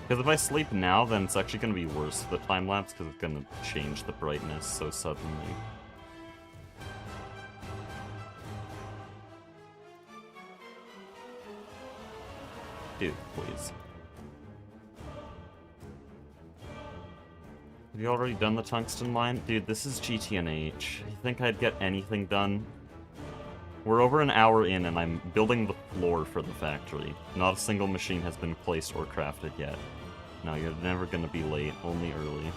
Because if I sleep now, then it's actually going to be worse for the time lapse, because it's going to change the brightness so suddenly. Dude, please. Have you already done the tungsten line? Dude, this is GTNH. You think I'd get anything done? We're over an hour in and I'm building the floor for the factory. Not a single machine has been placed or crafted yet. No, you're never gonna be late, only early.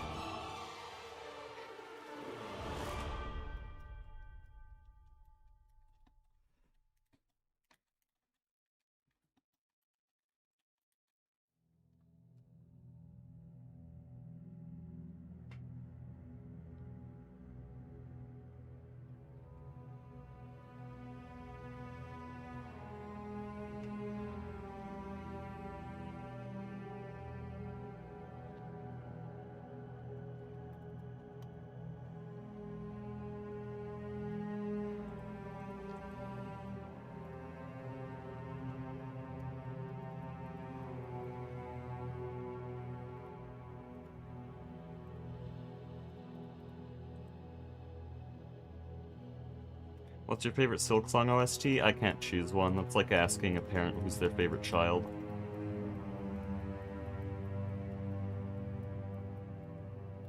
What's your favorite Silksong OST? I can't choose one. That's like asking a parent who's their favorite child.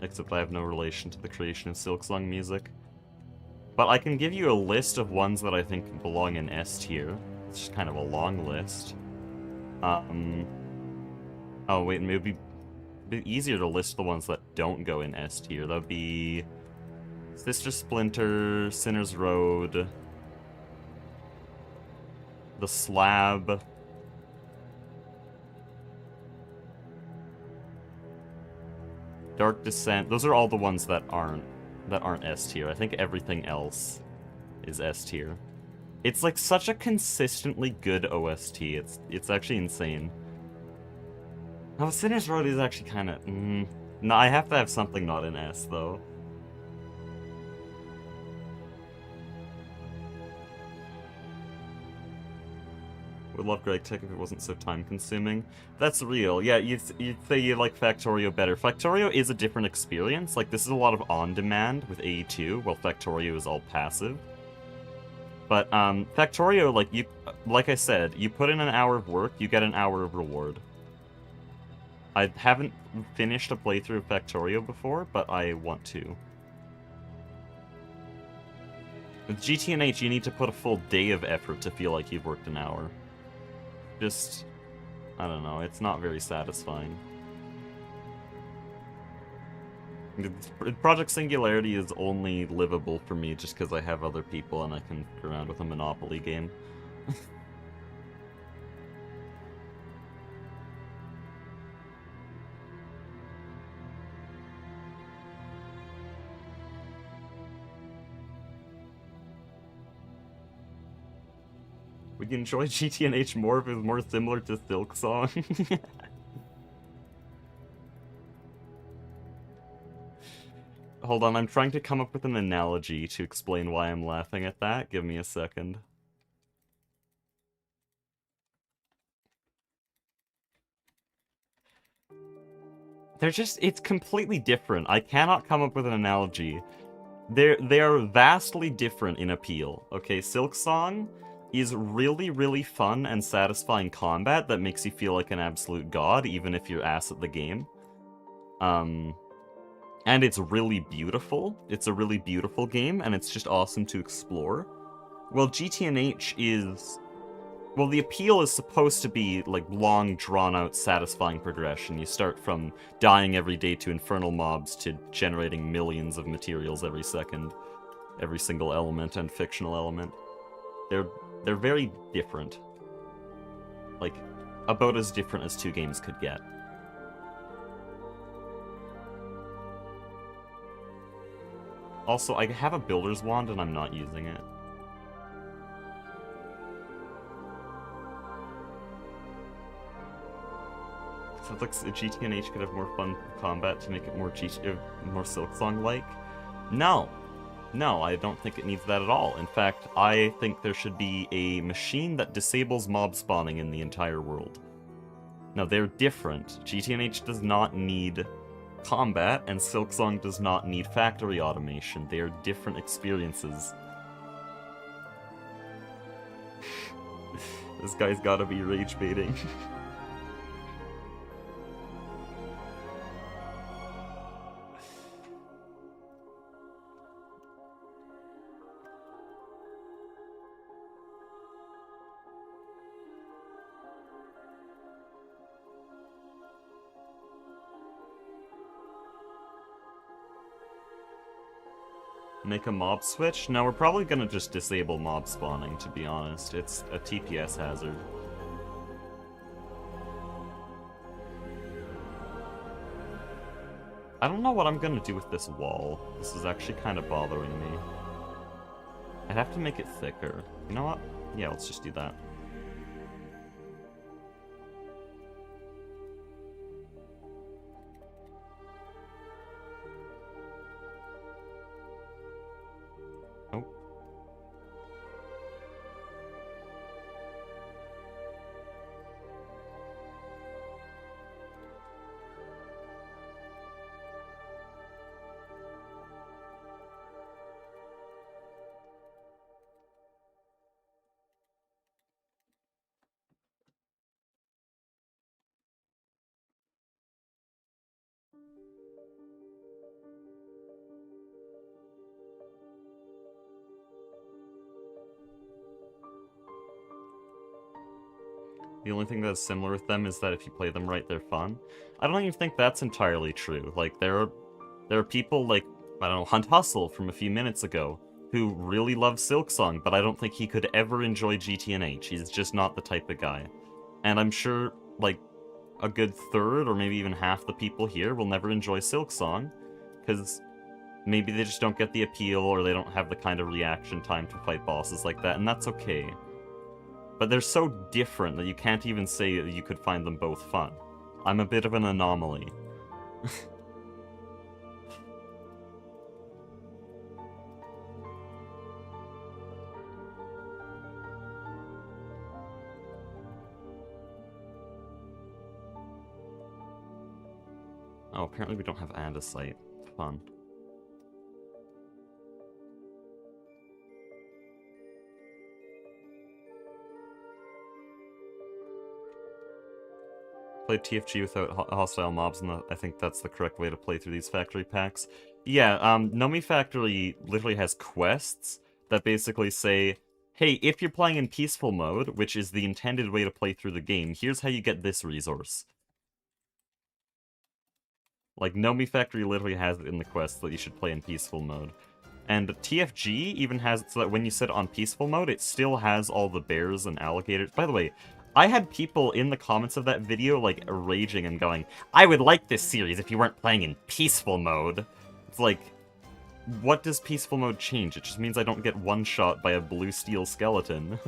Except I have no relation to the creation of Silksong music. But I can give you a list of ones that I think belong in S tier. It's just kind of a long list. Oh wait, maybe it'd be a bit easier to list the ones that don't go in S tier. That would be Sister Splinter, Sinner's Road, The Slab, Dark Descent. Those are all the ones that aren't S tier. I think everything else is S tier. It's like such a consistently good OST. It's actually insane. Oh, Sinner's Road is actually kind of... No, I have to have something not in S, though. Would love Greg Tech if it wasn't so time-consuming. That's real. Yeah, you'd say you like Factorio better. Factorio is a different experience. Like, this is a lot of on-demand with AE2, while Factorio is all passive. But, Factorio, like I said, you put in an hour of work, you get an hour of reward. I haven't finished a playthrough of Factorio before, but I want to. With GTNH, you need to put a full day of effort to feel like you've worked an hour. Just, I don't know, it's not very satisfying. Project Singularity is only livable for me just because I have other people and I can go around with a Monopoly game. Would you enjoy GTNH more if it was more similar to Silksong? Hold on, I'm trying to come up with an analogy to explain why I'm laughing at that. Give me a second. It's completely different. I cannot come up with an analogy. They are vastly different in appeal. Okay, Silksong is really, really fun and satisfying combat that makes you feel like an absolute god, even if you're ass at the game. And it's really beautiful. It's a really beautiful game, and it's just awesome to explore. Well, GTNH is... Well, the appeal is supposed to be, like, long, drawn-out, satisfying progression. You start from dying every day to infernal mobs to generating millions of materials every second. Every single element and fictional element. They're very different. Like, about as different as two games could get. Also, I have a builder's wand and I'm not using it. Sounds like GTNH could have more fun combat to make it more more Silksong-like. No. No, I don't think it needs that at all. In fact, I think there should be a machine that disables mob spawning in the entire world. Now, they're different. GTNH does not need combat, and Silksong does not need factory automation. They are different experiences. This guy's gotta be rage baiting. Make a mob switch? No, we're probably gonna just disable mob spawning, to be honest. It's a TPS hazard. I don't know what I'm gonna do with this wall. This is actually kind of bothering me. I'd have to make it thicker. You know what? Yeah, let's just do that. Oh. The only thing that's similar with them is that if you play them right, they're fun. I don't even think that's entirely true. Like, there are people like, I don't know, Hunt Hustle from a few minutes ago, who really loves Silksong, but I don't think he could ever enjoy GTNH. He's just not the type of guy. And I'm sure, like, a good third or maybe even half the people here will never enjoy Silksong, because maybe they just don't get the appeal or they don't have the kind of reaction time to fight bosses like that, and that's okay. But they're so different that you can't even say that you could find them both fun. I'm a bit of an anomaly. Oh, apparently we don't have andesite. Fun. Play TFG without hostile mobs, and I think that's the correct way to play through these factory packs. Yeah, Nomi Factory literally has quests that basically say, hey, if you're playing in peaceful mode, which is the intended way to play through the game, here's how you get this resource. Like, Nomi Factory literally has it in the quest that you should play in peaceful mode. And TFG even has it so that when you set on peaceful mode, it still has all the bears and alligators. By the way, I had people in the comments of that video, like, raging and going, I would like this series if you weren't playing in peaceful mode. It's like, what does peaceful mode change? It just means I don't get one-shot by a blue steel skeleton.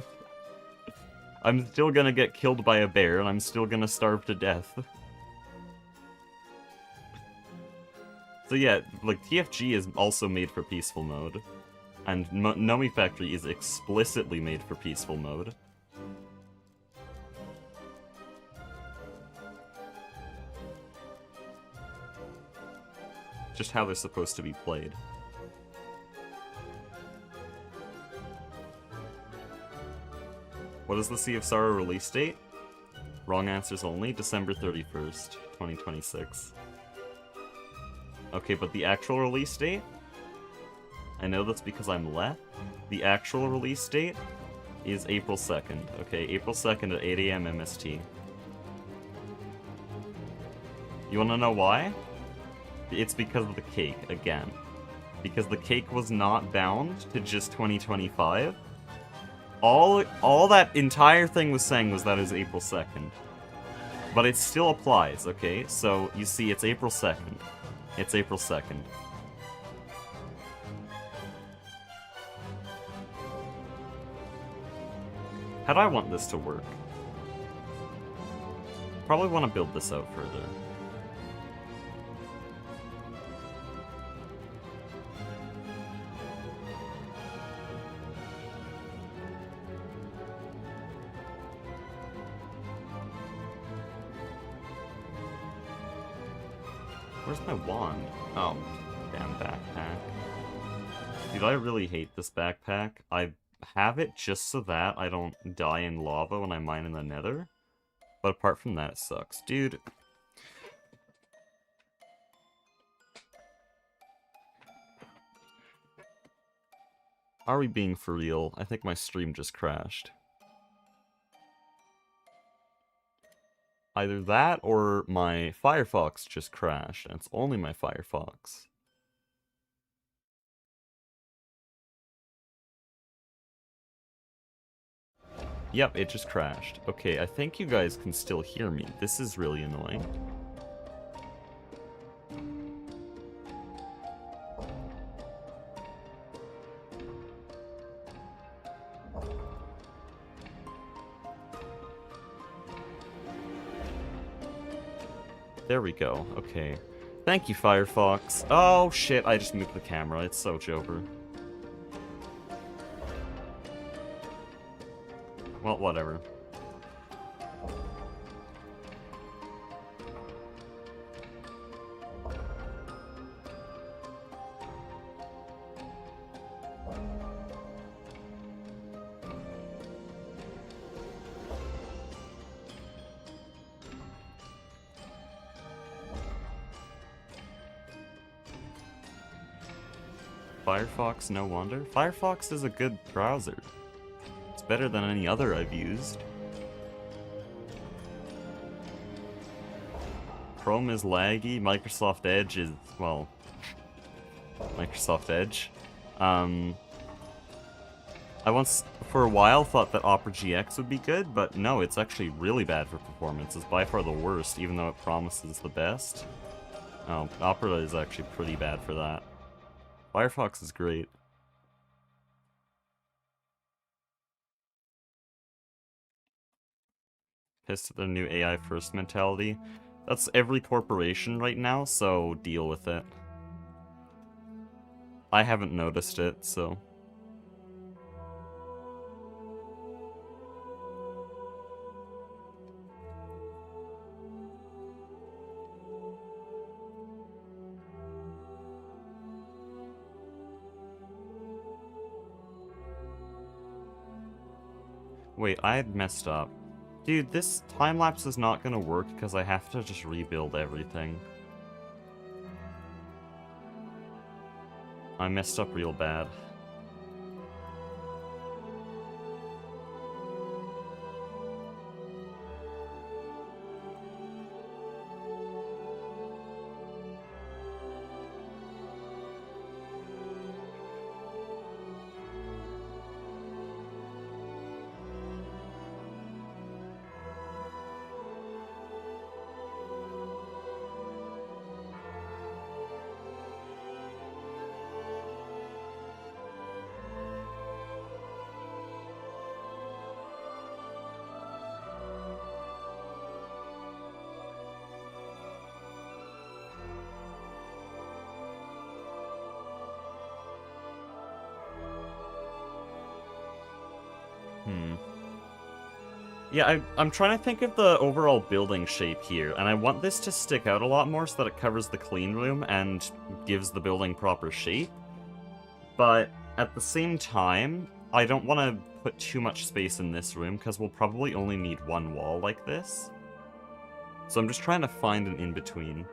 I'm still gonna get killed by a bear, and I'm still gonna starve to death. So yeah, like, TFG is also made for peaceful mode. And Nomi Factory is explicitly made for peaceful mode. Just how they're supposed to be played. What is the Sea of Sorrow release date? Wrong answers only, December 31st, 2026. Okay, but the actual release date? I know that's because I'm left. The actual release date is April 2nd. Okay, April 2nd at 8 AM MST. You wanna know why? It's because of the cake, again. Because the cake was not bound to just 2025. All that entire thing was saying was that it was April 2nd. But it still applies, okay? So, you see, it's April 2nd. It's April 2nd. How do I want this to work? probably want to build this out further. Where's my wand? Oh, damn backpack. Dude, I really hate this backpack. I have it just so that I don't die in lava when I mine in the nether. But apart from that, it sucks. Dude. Are we being for real? I think my stream just crashed. Either that or my Firefox just crashed, and it's only my Firefox. Yep, it just crashed. Okay, I think you guys can still hear me. This is really annoying. There we go. Okay. Thank you, Firefox. Oh, shit, I just moved the camera. It's so joker. Well, whatever. Firefox, no wonder. Firefox is a good browser. It's better than any other I've used. Chrome is laggy. Microsoft Edge is, well, Microsoft Edge. I once, for a while, thought that Opera GX would be good, but no, it's actually really bad for performance. It's by far the worst, even though it promises the best. Oh, Opera is actually pretty bad for that. Firefox is great. Pissed at the new AI first mentality. That's every corporation right now, so deal with it. I haven't noticed it, so... Wait, I had messed up. Dude, this time-lapse is not gonna work because I have to just rebuild everything. I messed up real bad. Yeah, I'm trying to think of the overall building shape here, and I want this to stick out a lot more so that it covers the clean room and gives the building proper shape. But at the same time, I don't want to put too much space in this room because we'll probably only need one wall like this. So I'm just trying to find an in-between.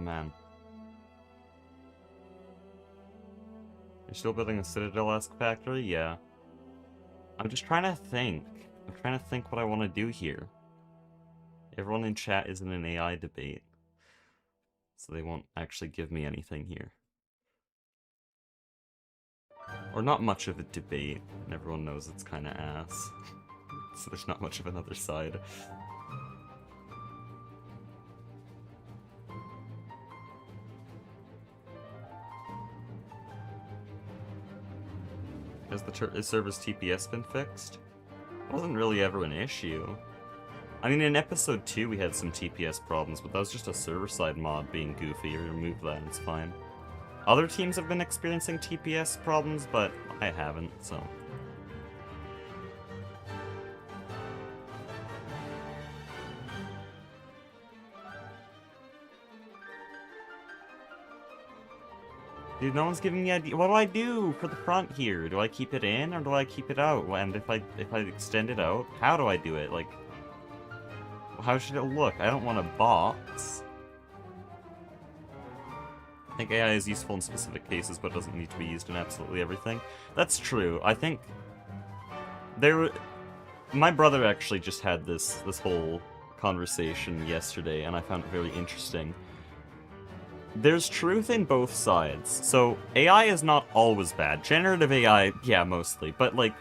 man. You're still building a Citadel-esque factory? Yeah. I'm just trying to think. I'm trying to think what I want to do here. Everyone in chat is in an AI debate, so they won't actually give me anything here. Or not much of a debate, and everyone knows it's kind of ass. So there's not much of another side. Has the server's TPS been fixed? It wasn't really ever an issue. I mean, in episode 2 we had some TPS problems, but that was just a server-side mod being goofy. You remove that and it's fine. Other teams have been experiencing TPS problems, but I haven't, so... Dude, no one's giving me idea. What do I do for the front here? Do I keep it in or do I keep it out? And if I extend it out, how do I do it? Like, how should it look? I don't want a box. I think AI is useful in specific cases, but doesn't need to be used in absolutely everything. That's true. I think my brother actually just had this whole conversation yesterday, and I found it very interesting. There's truth in both sides. So, AI is not always bad. Generative AI, yeah, mostly. But, like,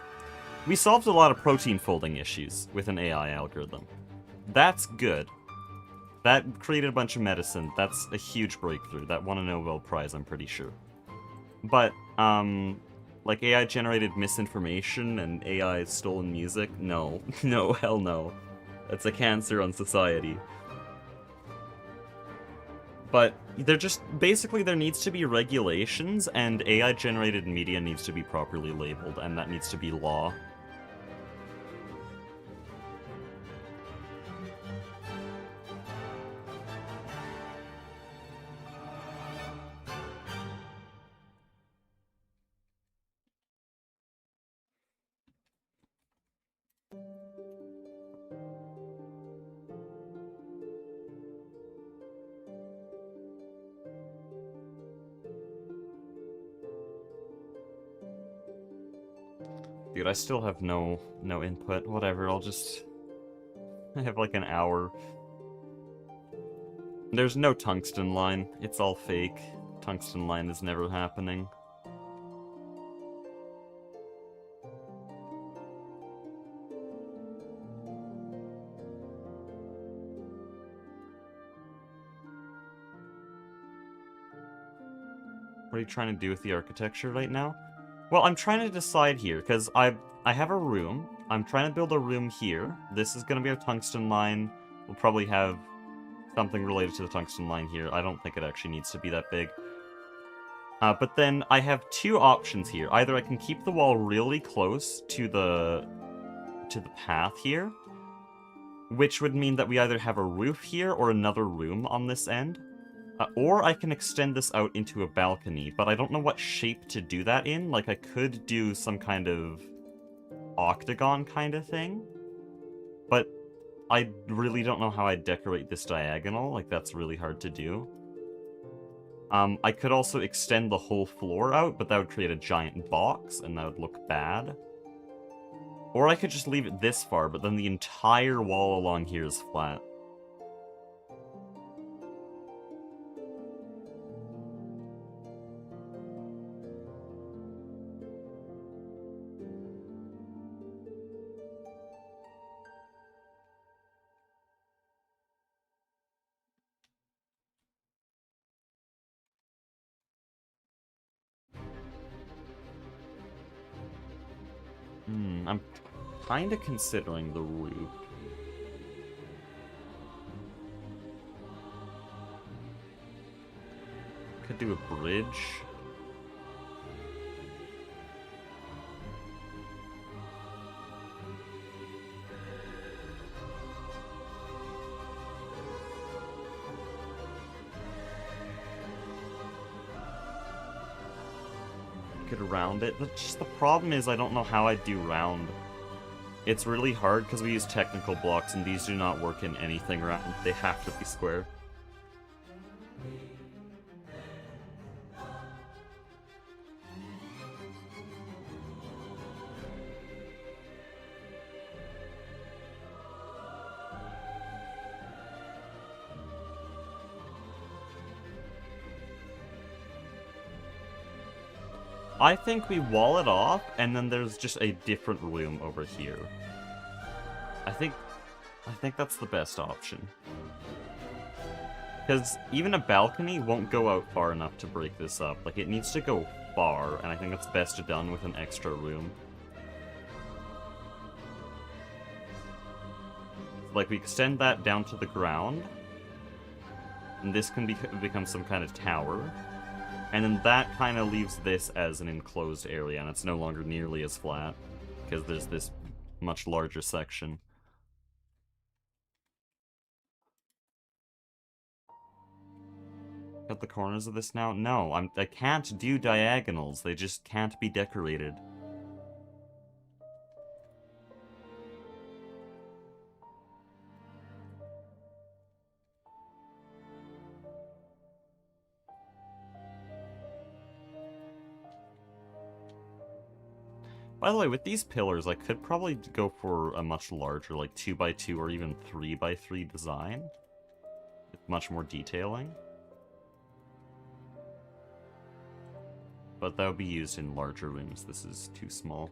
we solved a lot of protein folding issues with an AI algorithm. That's good. That created a bunch of medicine. That's a huge breakthrough. That won a Nobel Prize, I'm pretty sure. But, like AI-generated misinformation and AI-stolen music? No. No, hell no. That's a cancer on society. But basically there needs to be regulations, and AI-generated media needs to be properly labeled, and that needs to be law. Dude, I still have no input. Whatever, I have like an hour. There's no tungsten line. It's all fake. Tungsten line is never happening. What are you trying to do with the architecture right now? Well, I'm trying to decide here, because I have a room. I'm trying to build a room here. This is going to be our tungsten line. We'll probably have something related to the tungsten line here. I don't think it actually needs to be that big. But then I have two options here. Either I can keep the wall really close to the path here, which would mean that we either have a roof here or another room on this end. Or I can extend this out into a balcony, but I don't know what shape to do that in. Like, I could do some kind of octagon kind of thing, but I really don't know how I'd decorate this diagonal. Like, that's really hard to do. I could also extend the whole floor out, but that would create a giant box, and that would look bad. Or I could just leave it this far, but then the entire wall along here is flat. I'm kinda considering the roof. Could do a bridge. Could round it, but just the problem is I don't know how I'd do round. It's really hard because we use technical blocks and these do not work in anything round. They have to be square. I think we wall it off, and then there's just a different room over here. I think that's the best option. Because even a balcony won't go out far enough to break this up. Like, it needs to go far, and I think that's best done with an extra room. Like, we extend that down to the ground, and this can become some kind of tower. And then that kind of leaves this as an enclosed area, and it's no longer nearly as flat, because there's this much larger section. Cut the corners of this now? No, I can't do diagonals. They just can't be decorated. By the way, with these pillars, I could probably go for a much larger, like 2x2 or even 3x3 design. With much more detailing. But that would be used in larger rooms. This is too small.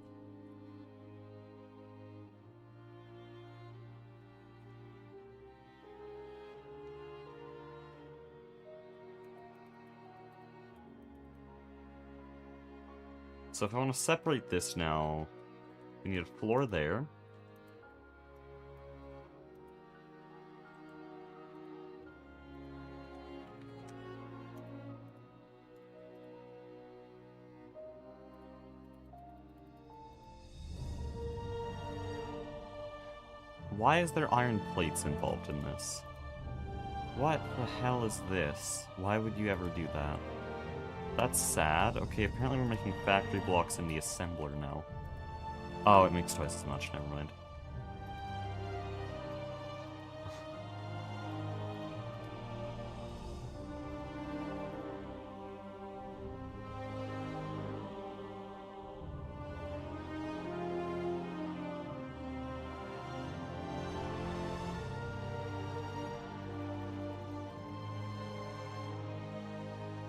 So if I want to separate this now, we need a floor there. Why is there iron plates involved in this? What the hell is this? Why would you ever do that? That's sad. Okay, apparently we're making factory blocks in the assembler now. Oh, it makes twice as much. Never mind.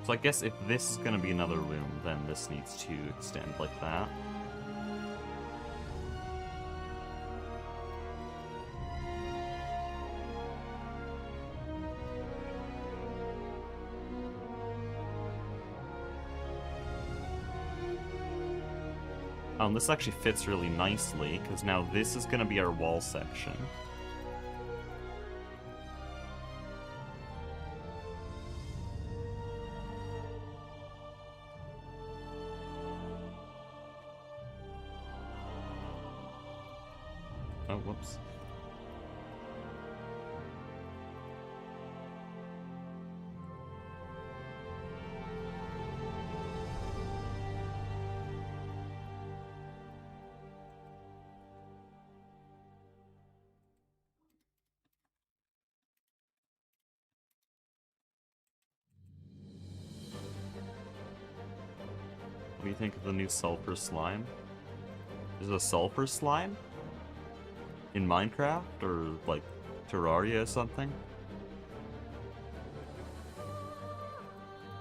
So I guess if this is going to be another room, then this needs to extend like that. This actually fits really nicely, because now this is going to be our wall section. Oh, whoops. What do you think of the new sulfur slime? Is it a sulfur slime? In Minecraft? Or, like, Terraria or something?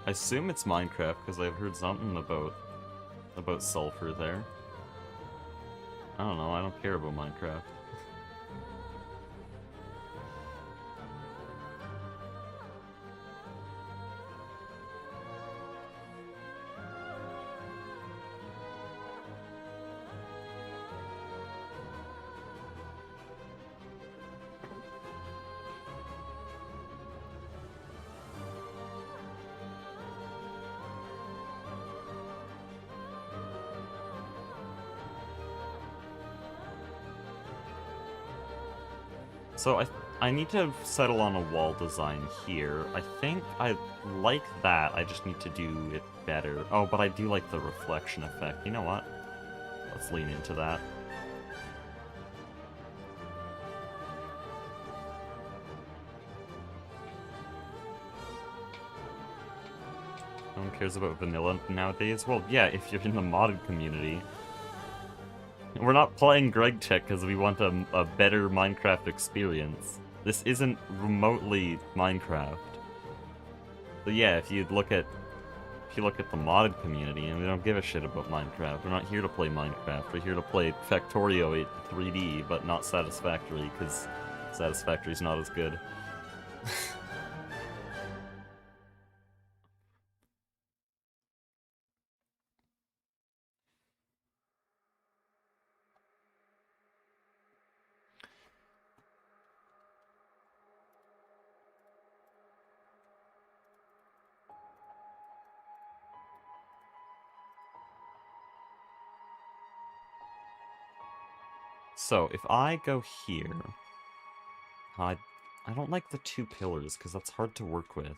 I assume it's Minecraft, because I've heard something about sulfur there. I don't know, I don't care about Minecraft. So I need to settle on a wall design here. I think I like that, I just need to do it better. Oh, but I do like the reflection effect. You know what? Let's lean into that. No one cares about vanilla nowadays? Well, yeah, if you're in the modded community. We're not playing Greg Tech because we want a better Minecraft experience. This isn't remotely Minecraft. But yeah, if you if you look at the modded community, and we don't give a shit about Minecraft. We're not here to play Minecraft. We're here to play Factorio 3D, but not Satisfactory, because Satisfactory's not as good. So, if I go here... I don't like the 2 pillars, because that's hard to work with.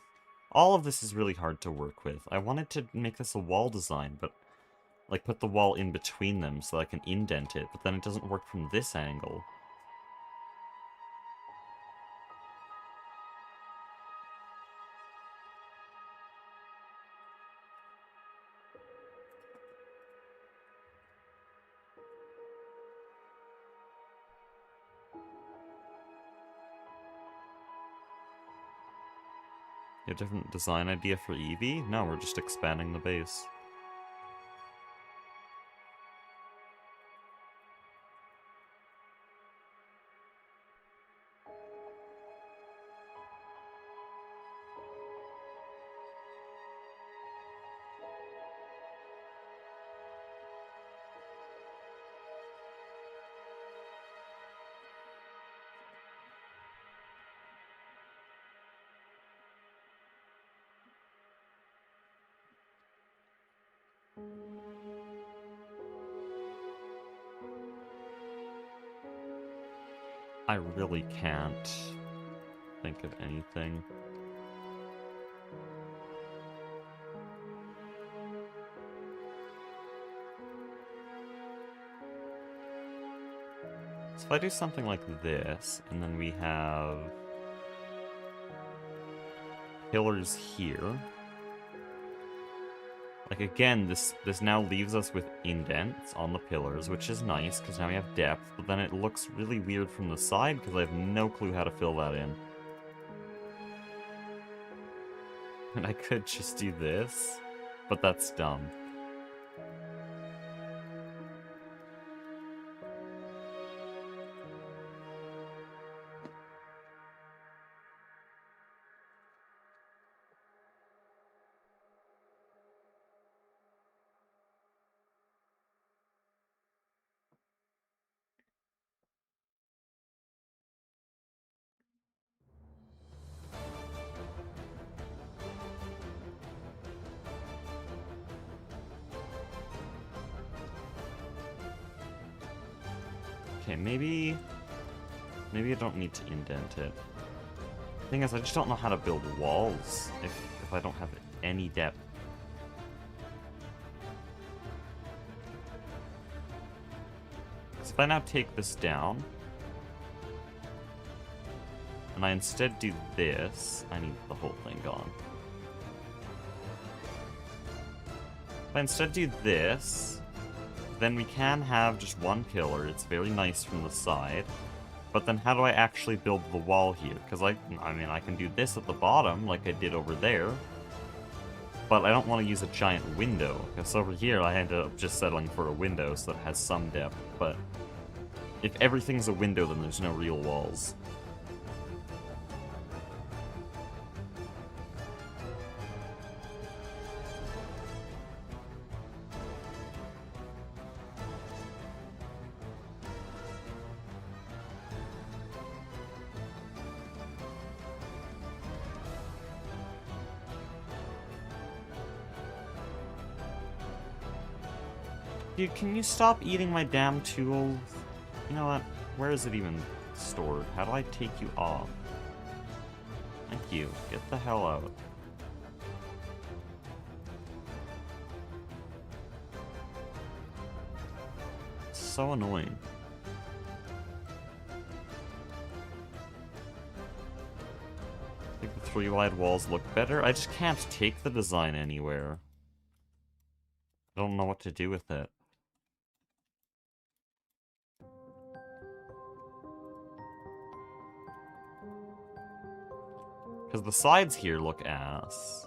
All of this is really hard to work with. I wanted to make this a wall design, but... like, put the wall in between them so I can indent it, but then it doesn't work from this angle. You have a different design idea for Eevee? No, we're just expanding the base. I really can't think of anything. So if I do something like this, and then we have pillars here. Like, again, this now leaves us with indents on the pillars, which is nice, because now we have depth, but then it looks really weird from the side, because I have no clue how to fill that in. And I could just do this, but that's dumb. Okay, maybe I don't need to indent it. The thing is, I just don't know how to build walls if I don't have any depth. So if I now take this down, and I instead do this, I need the whole thing gone. If I instead do this, then we can have just one pillar. It's very nice from the side. But then how do I actually build the wall here? Because I mean, I can do this at the bottom, like I did over there. But I don't want to use a giant window, because over here I ended up just settling for a window so that it has some depth. But if everything's a window, then there's no real walls. Dude, can you stop eating my damn tools? You know what? Where is it even stored? How do I take you off? Thank you. Get the hell out. It's so annoying. I think the 3 wide walls look better. I just can't take the design anywhere. I don't know what to do with it. Because the sides here look ass.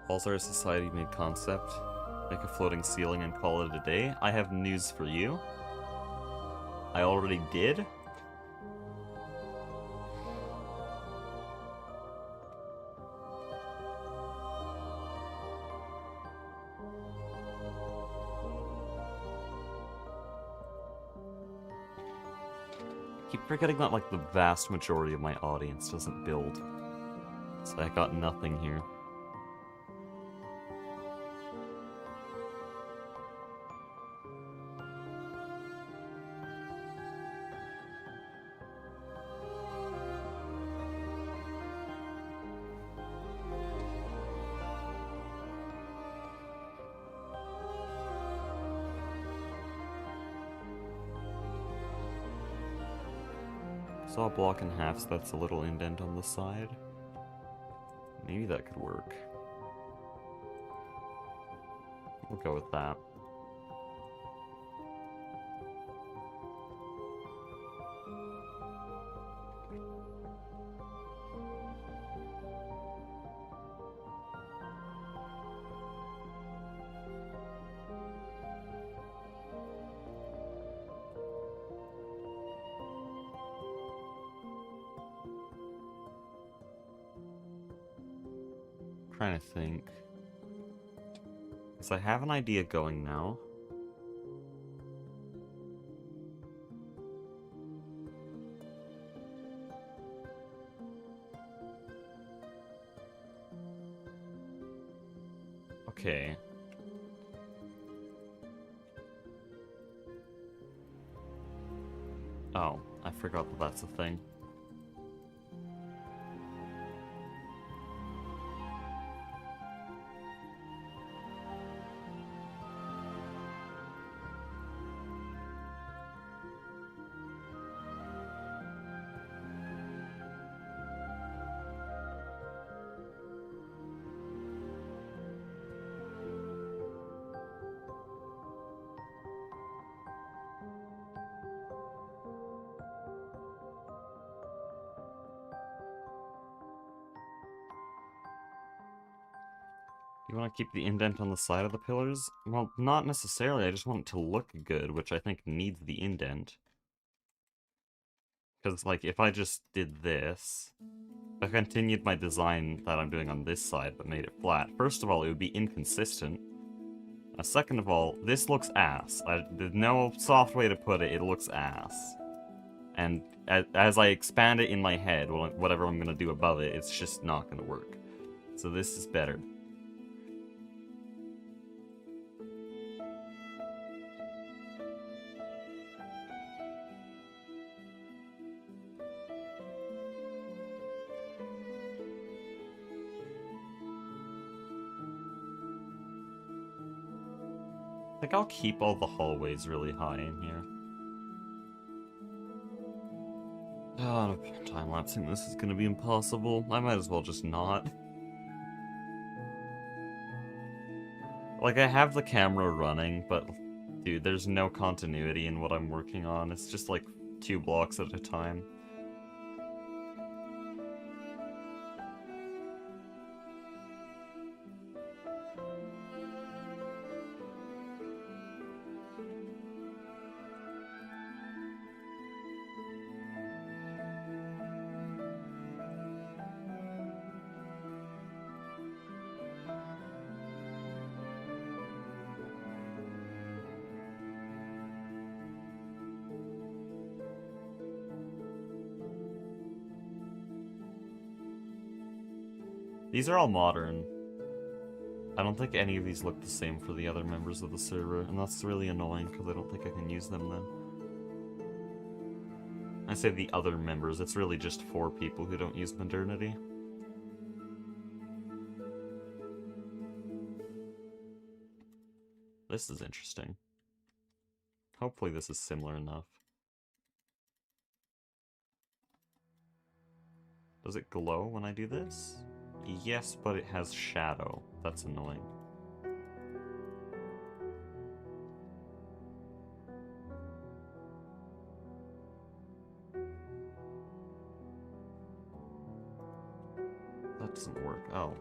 Also, a society-made concept. Make a floating ceiling and call it a day. I have news for you. I already did. Keep forgetting that, like, the vast majority of my audience doesn't build. So I got nothing here. Saw a block in half, so that's a little indent on the side. Maybe that could work. We'll go with that. Trying to think. Because I have an idea going now. Okay. Oh, I forgot that that's a thing. You want to keep the indent on the side of the pillars? Well, not necessarily, I just want it to look good, which I think needs the indent. Because, like, if I just did this, if I continued my design that I'm doing on this side, but made it flat, first of all, it would be inconsistent. Second of all, this looks ass. There's no soft way to put it, it looks ass. And as I expand it in my head, whatever I'm going to do above it, it's just not going to work. So this is better. I think I'll keep all the hallways really high in here. Oh, time-lapsing this is gonna be impossible. I might as well just not. Like, I have the camera running, but, dude, there's no continuity in what I'm working on. It's just, like, 2 blocks at a time. These are all modern. I don't think any of these look the same for the other members of the server, and that's really annoying because I don't think I can use them then. I say the other members, it's really just 4 people who don't use modernity. This is interesting. Hopefully this is similar enough. Does it glow when I do this? Yes, but it has shadow. That's annoying. That doesn't work. Oh.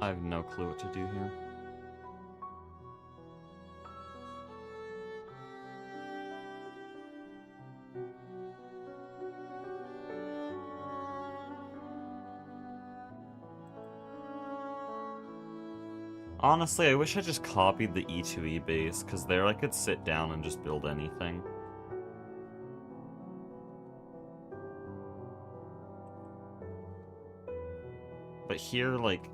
I have no clue what to do here. Honestly, I wish I just copied the E2E base, because there I could sit down and just build anything. But here, like...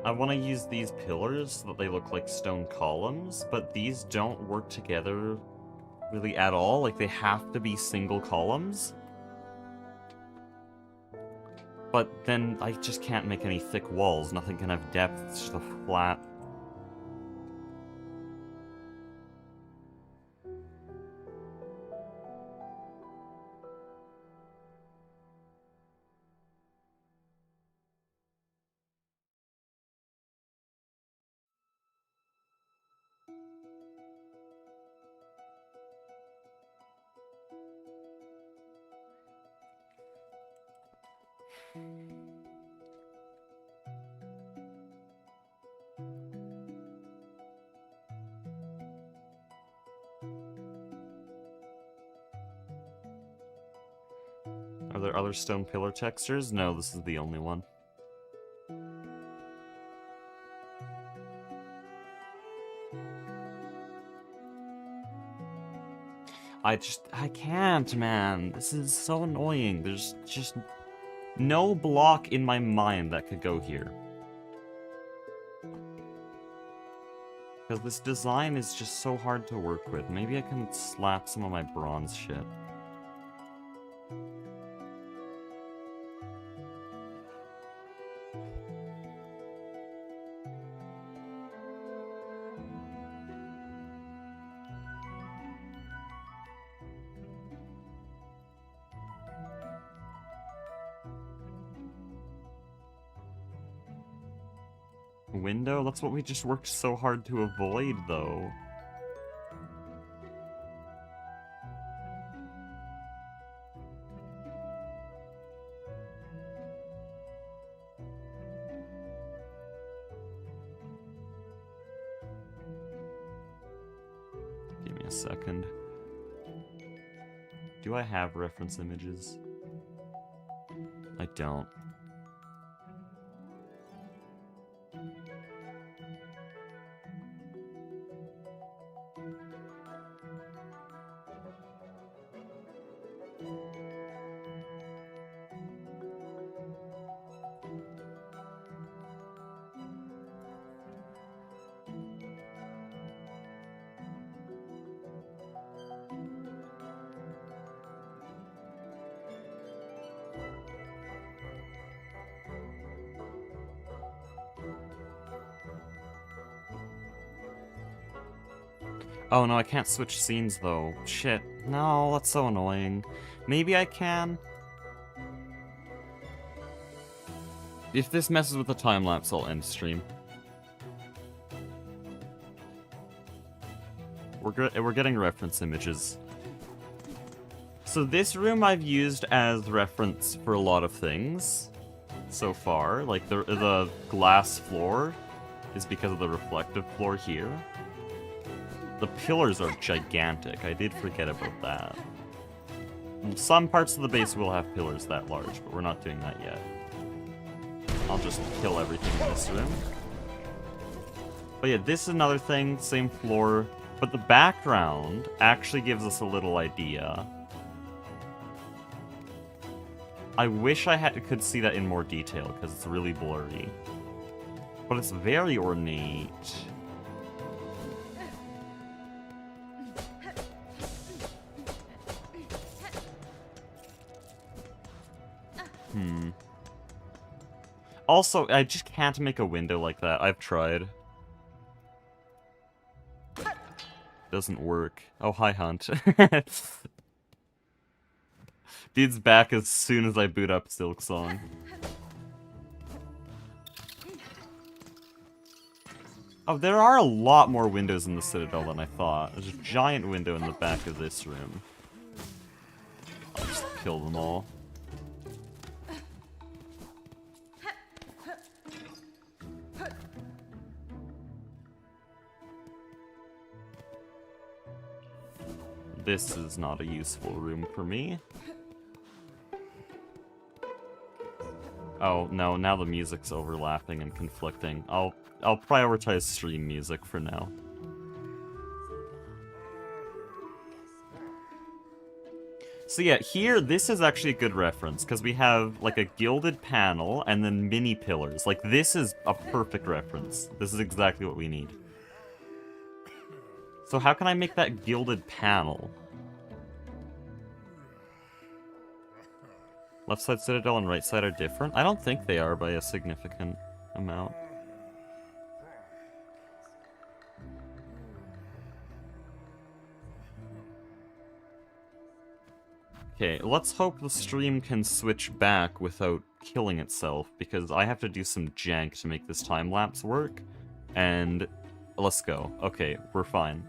I want to use these pillars so that they look like stone columns, but these don't work together really at all. Like, they have to be single columns. But then I just can't make any thick walls. Nothing can have depth. It's just a flat... Are there other stone pillar textures? No, this is the only one. I can't, man. This is so annoying. There's just no block in my mind that could go here. Because this design is just so hard to work with. Maybe I can slap some of my bronze shit. Window? That's what we just worked so hard to avoid, though. Give me a second. Do I have reference images? I don't. Oh no, I can't switch scenes though. Shit. No, that's so annoying. Maybe I can? If this messes with the time-lapse, I'll end stream. We're getting reference images. So this room I've used as reference for a lot of things so far. Like the glass floor is because of the reflective floor here. The pillars are gigantic. I did forget about that. Some parts of the base will have pillars that large, but we're not doing that yet. I'll just kill everything in this room. But yeah, this is another thing, same floor, but the background actually gives us a little idea. I wish I could see that in more detail, because it's really blurry. But it's very ornate. Also, I just can't make a window like that. I've tried. Doesn't work. Oh, hi, Hunt. Dude's back as soon as I boot up Silksong. Oh, there are a lot more windows in the Citadel than I thought. There's a giant window in the back of this room. I'll just kill them all. This is not a useful room for me. Oh, no, now the music's overlapping and conflicting. I'll prioritize stream music for now. So yeah, here, this is actually a good reference, because we have, like, a gilded panel and then mini pillars. Like, this is a perfect reference. This is exactly what we need. So how can I make that gilded panel? Left side citadel and right side are different? I don't think they are by a significant amount. Okay, let's hope the stream can switch back without killing itself, because I have to do some jank to make this time-lapse work, and let's go. Okay, we're fine.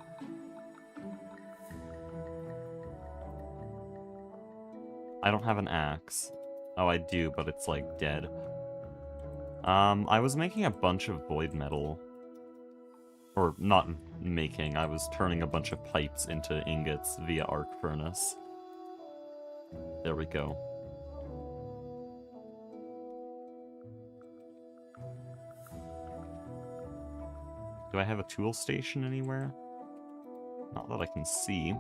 I don't have an axe. Oh, I do, but it's, like, dead. I was making a bunch of void metal. Or, not making, I was turning a bunch of pipes into ingots via arc furnace. There we go. Do I have a tool station anywhere? Not that I can see.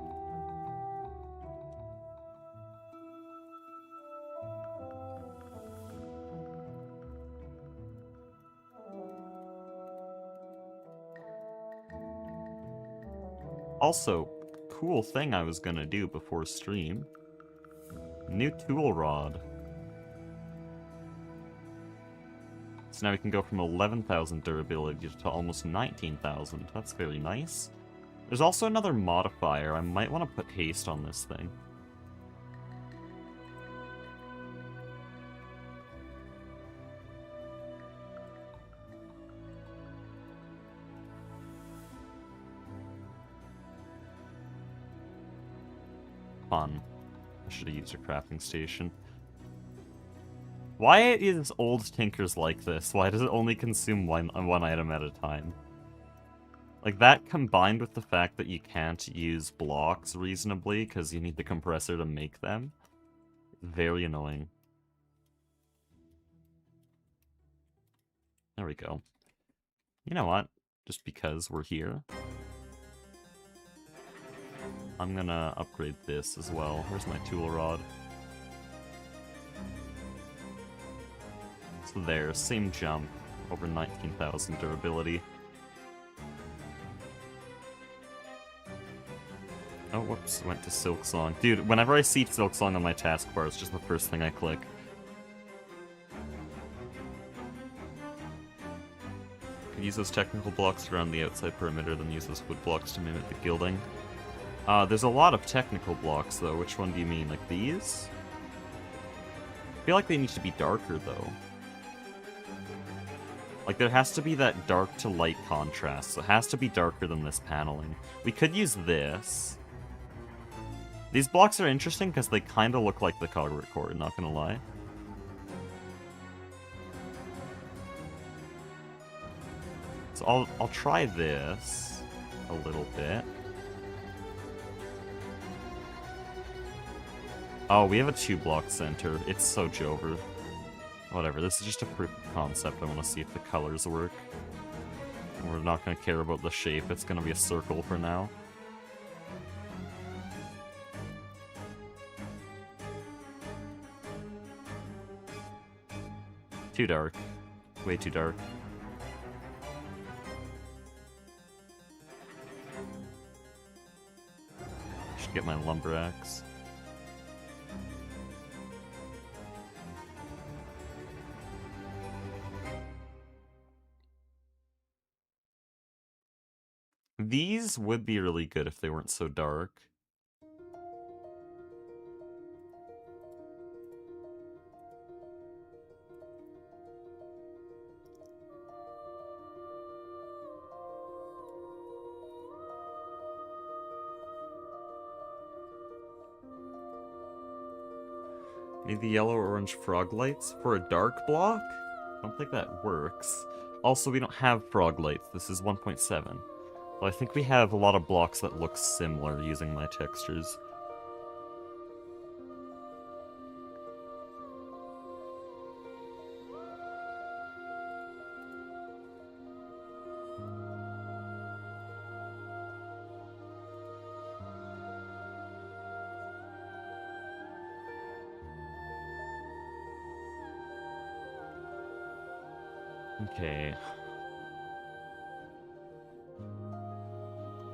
Also, cool thing I was gonna do before stream. New tool rod. So now we can go from 11,000 durability to almost 19,000. That's very nice. There's also another modifier. I might want to put haste on this thing. Fun. I should have used a crafting station. Why is old Tinkers like this? Why does it only consume one item at a time? Like, that combined with the fact that you can't use blocks reasonably because you need the compressor to make them. Very annoying. There we go. You know what? Just because we're here, I'm gonna upgrade this as well. Where's my tool rod? So there, same jump, over 19,000 durability. Oh, whoops, went to Silksong. Dude, whenever I see Silksong on my taskbar, it's just the first thing I click. Could use those technical blocks around the outside perimeter, then use those wood blocks to mimic the gilding. There's a lot of technical blocks, though. Which one do you mean? Like these? I feel like they need to be darker, though. Like, there has to be that dark to light contrast, so it has to be darker than this paneling. We could use this. These blocks are interesting because they kind of look like the Cogwort cord, not gonna lie. So I'll try this a little bit. Oh, we have a 2-block center. It's so Jover. Whatever, this is just a proof of concept. I want to see if the colors work. We're not going to care about the shape. It's going to be a circle for now. Too dark. Way too dark. Should get my lumber axe. These would be really good if they weren't so dark. Need the yellow or orange frog lights for a dark block? I don't think that works. Also, we don't have frog lights. This is 1.7. Well, I think we have a lot of blocks that look similar using my textures. Okay.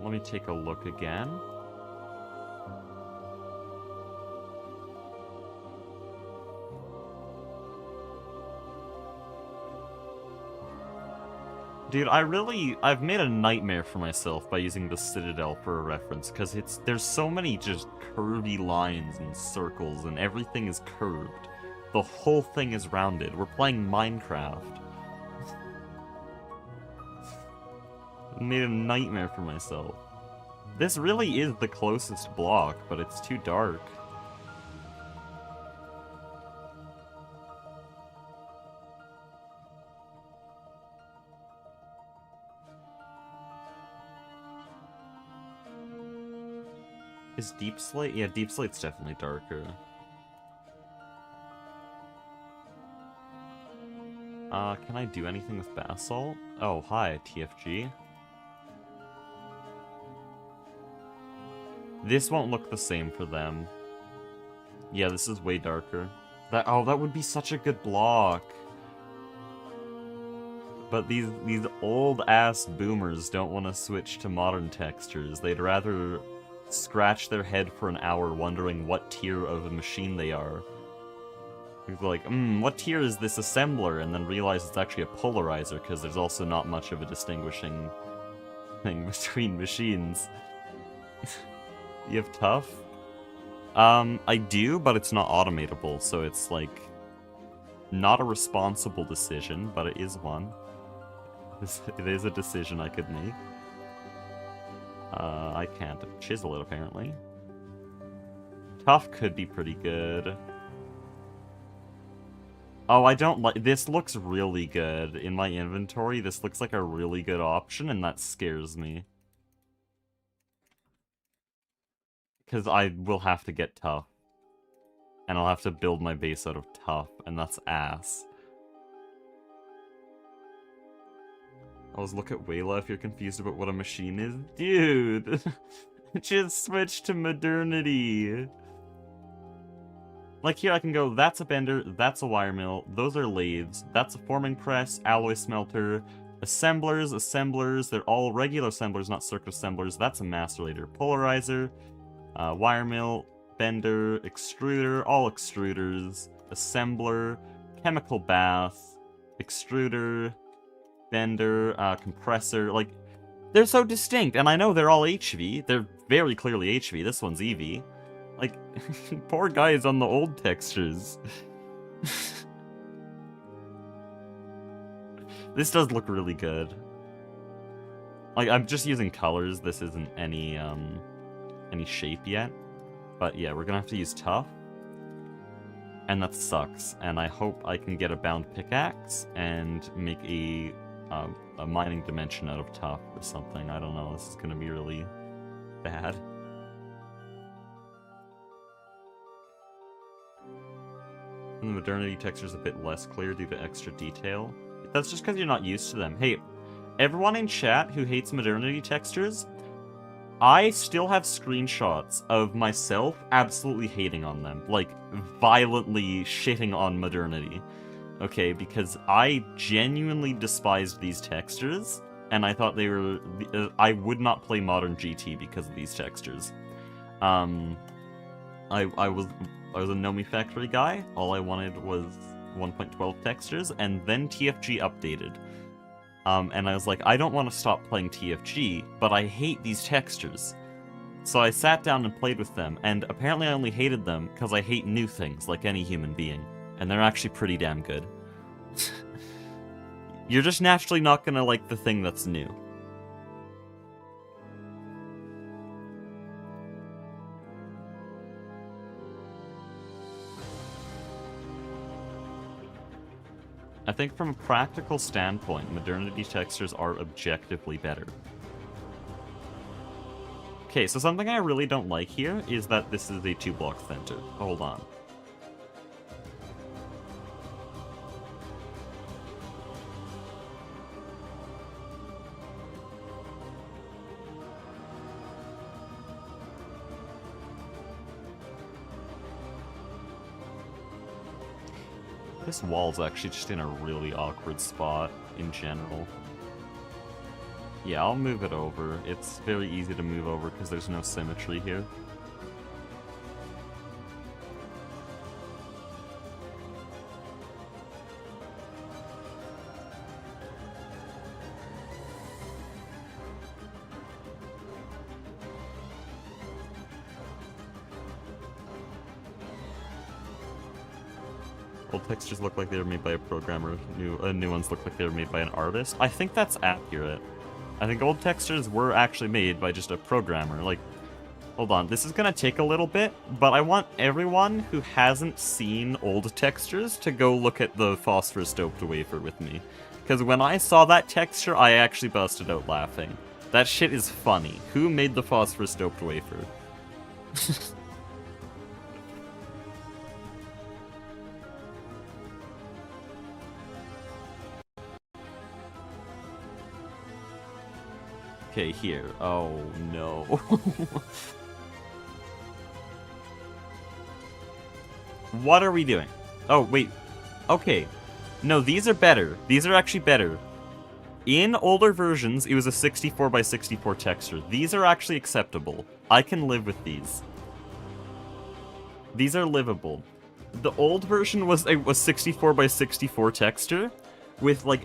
Let me take a look again. Dude, I've made a nightmare for myself by using the Citadel for a reference, because there's so many just curvy lines and circles, and everything is curved. The whole thing is rounded. We're playing Minecraft. I made a nightmare for myself. This really is the closest block, but it's too dark. Is Deep Slate? Yeah, Deep Slate's definitely darker. Can I do anything with Basalt? Oh, hi, TFG. This won't look the same for them. Yeah, this is way darker. That would be such a good block. But these old-ass boomers don't want to switch to modern textures. They'd rather scratch their head for an hour wondering what tier of a machine they are. People are like, what tier is this assembler? And then realize it's actually a polarizer, because there's also not much of a distinguishing thing between machines. You have tough? I do, but it's not automatable, so it's like not a responsible decision, but it is one. It is a decision I could make. I can't chisel it, apparently. Tough could be pretty good. Oh, I don't like... This looks really good. In my inventory, this looks like a really good option, and that scares me. Because I will have to get tough. And I'll have to build my base out of tough, and that's ass. Always look at Wayla if you're confused about what a machine is. Dude! Just switch to modernity! Like here I can go, that's a bender, that's a wire mill, those are lathes, that's a forming press, alloy smelter, assemblers, they're all regular assemblers, not circuit assemblers, that's a macerator, polarizer, wire mill, bender, extruder, all extruders, assembler, chemical bath, extruder, bender, compressor, like, they're so distinct, and I know they're all HV, they're very clearly HV, this one's EV. Like, poor guys on the old textures. This does look really good. Like, I'm just using colors, this isn't any shape yet. But yeah, we're gonna have to use tough. And that sucks, and I hope I can get a bound pickaxe and make a mining dimension out of tough or something. I don't know, this is gonna be really bad. And the modernity texture is a bit less clear due to extra detail. That's just because you're not used to them. Hey, everyone in chat who hates modernity textures, I still have screenshots of myself absolutely hating on them. Like, violently shitting on modernity. Okay, because I genuinely despised these textures, and I thought they were... I would not play modern GT because of these textures. I was a Nomi Factory guy. All I wanted was 1.12 textures, and then TFG updated. And I was like, I don't want to stop playing TFG, but I hate these textures. So I sat down and played with them, and apparently I only hated them because I hate new things, like any human being. And they're actually pretty damn good. You're just naturally not gonna like the thing that's new. I think from a practical standpoint, modernity textures are objectively better. Okay, so something I really don't like here is that this is a 2-block center. Hold on. This wall's actually just in a really awkward spot in general. Yeah, I'll move it over. It's very easy to move over because there's no symmetry here. Old textures look like they were made by a programmer. New ones look like they were made by an artist. I think that's accurate. I think old textures were actually made by just a programmer. Like, hold on, this is gonna take a little bit, but I want everyone who hasn't seen old textures to go look at the phosphorus doped wafer with me. Because when I saw that texture, I actually busted out laughing. That shit is funny. Who made the phosphorus doped wafer? Okay, here. Oh, no. What are we doing? Oh, wait. Okay. No, these are better. These are actually better. In older versions, it was a 64 by 64 texture. These are actually acceptable. I can live with these. These are livable. The old version was a 64 by 64 texture with, like,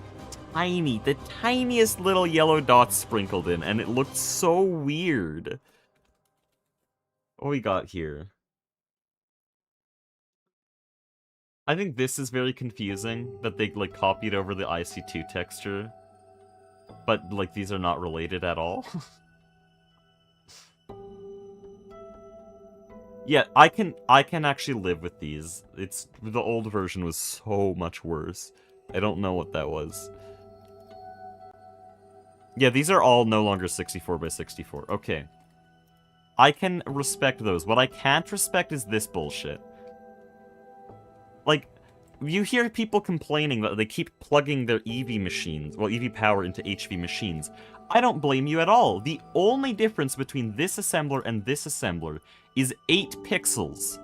the tiniest little yellow dots sprinkled in, and it looked so weird. What we got here? I think this is very confusing, that they, like, copied over the IC2 texture, but, like, these are not related at all. Yeah, I can actually live with these. The old version was so much worse. I don't know what that was. Yeah, these are all no longer 64 by 64. Okay. I can respect those. What I can't respect is this bullshit. Like, you hear people complaining that they keep plugging their EV machines, well, EV power into HV machines. I don't blame you at all. The only difference between this assembler and this assembler is 8 pixels.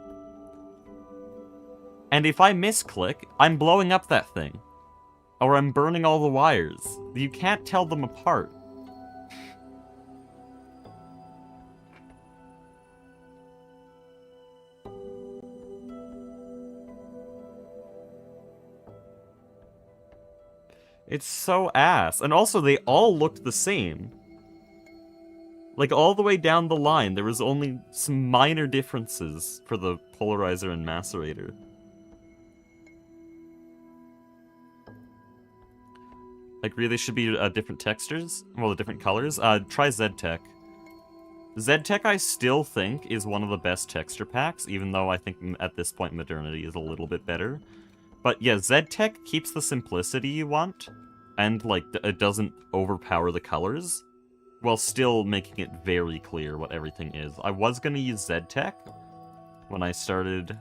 And if I misclick, I'm blowing up that thing. Or I'm burning all the wires. You can't tell them apart. It's so ass. And also, they all looked the same. Like, all the way down the line, there was only some minor differences for the polarizer and macerator. Like, really should be different textures? Well, different colors? Try ZTech. ZTech, I still think, is one of the best texture packs, even though I think at this point Modernity is a little bit better. But yeah, ZTech keeps the simplicity you want, and, like, it doesn't overpower the colors, while still making it very clear what everything is. I was gonna use ZTech when I started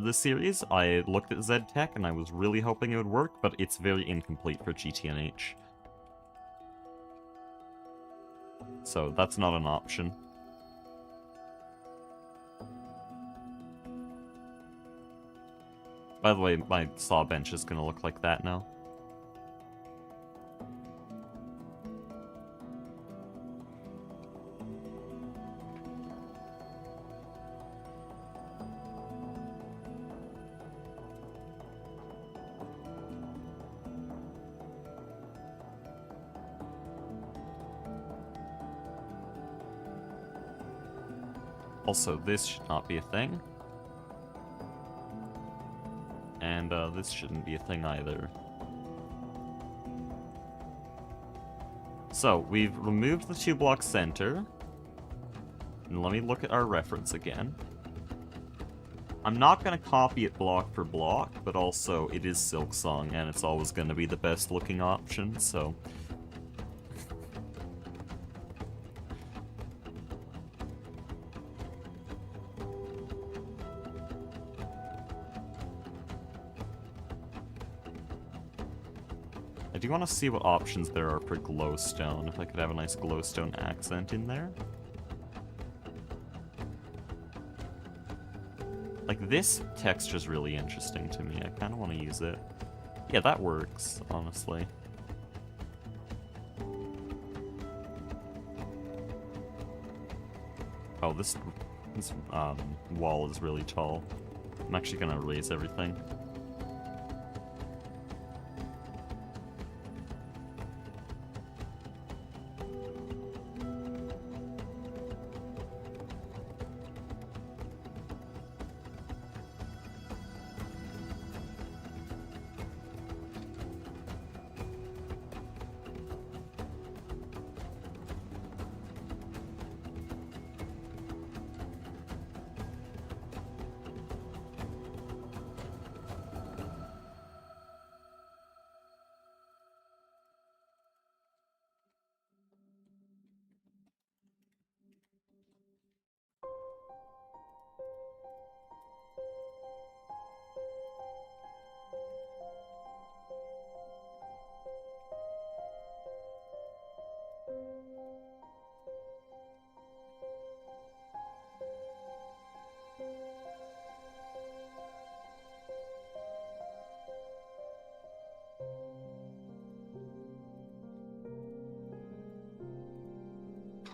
this series. I looked at ZTech and I was really hoping it would work, but it's very incomplete for GTNH. So that's not an option. By the way, my saw bench is gonna look like that now. Also, this should not be a thing. And this shouldn't be a thing either. So, we've removed the 2-block center. And let me look at our reference again. I'm not going to copy it block for block, but also it is Silksong, and it's always going to be the best looking option, so... I do want to see what options there are for glowstone, if I could have a nice glowstone accent in there. Like, this texture's really interesting to me. I kind of want to use it. Yeah, that works, honestly. Oh, this wall is really tall. I'm actually gonna raise everything.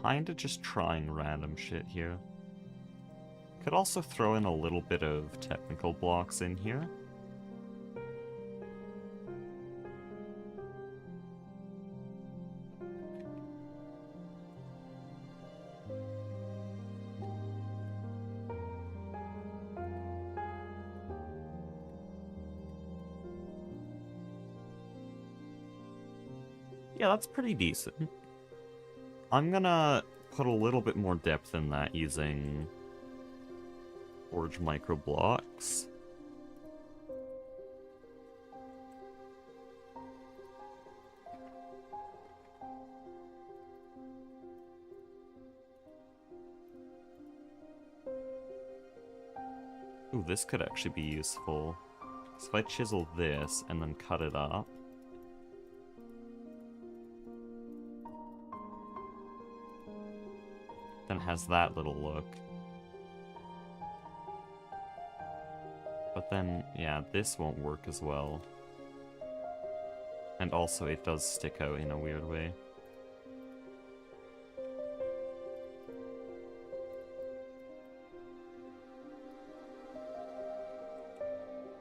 Kinda just trying random shit here. Could also throw in a little bit of technical blocks in here. Yeah, that's pretty decent. I'm gonna put a little bit more depth in that using forge micro blocks. Ooh, this could actually be useful. So if I chisel this and then cut it up. Then it has that little look. But then, yeah, this won't work as well. And also it does stick out in a weird way.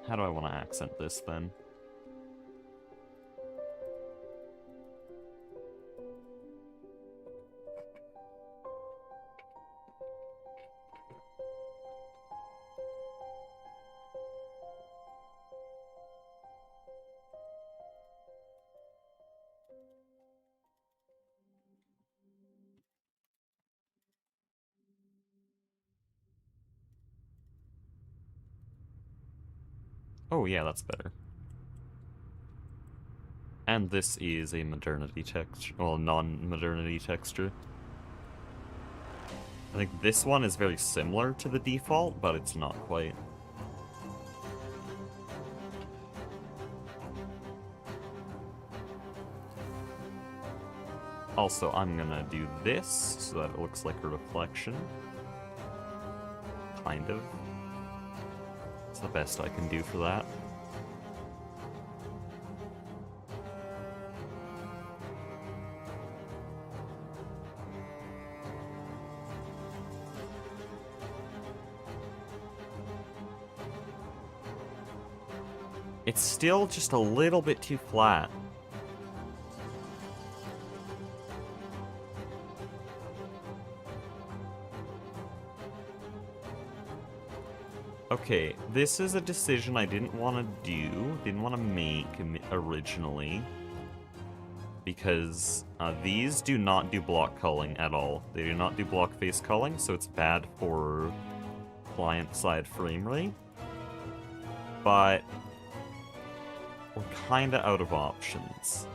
How do I want to accent this then? Oh yeah, that's better. And this is a modernity texture, well, non-modernity texture. I think this one is very similar to the default, but it's not quite. Also, I'm gonna do this so that it looks like a reflection. Kind of. It's the best I can do for that. It's still just a little bit too flat. Okay, this is a decision I didn't want to do, didn't want to make originally. Because these do not do block culling at all. They do not do block face culling, so it's bad for client-side frame rate. But we're kinda out of options.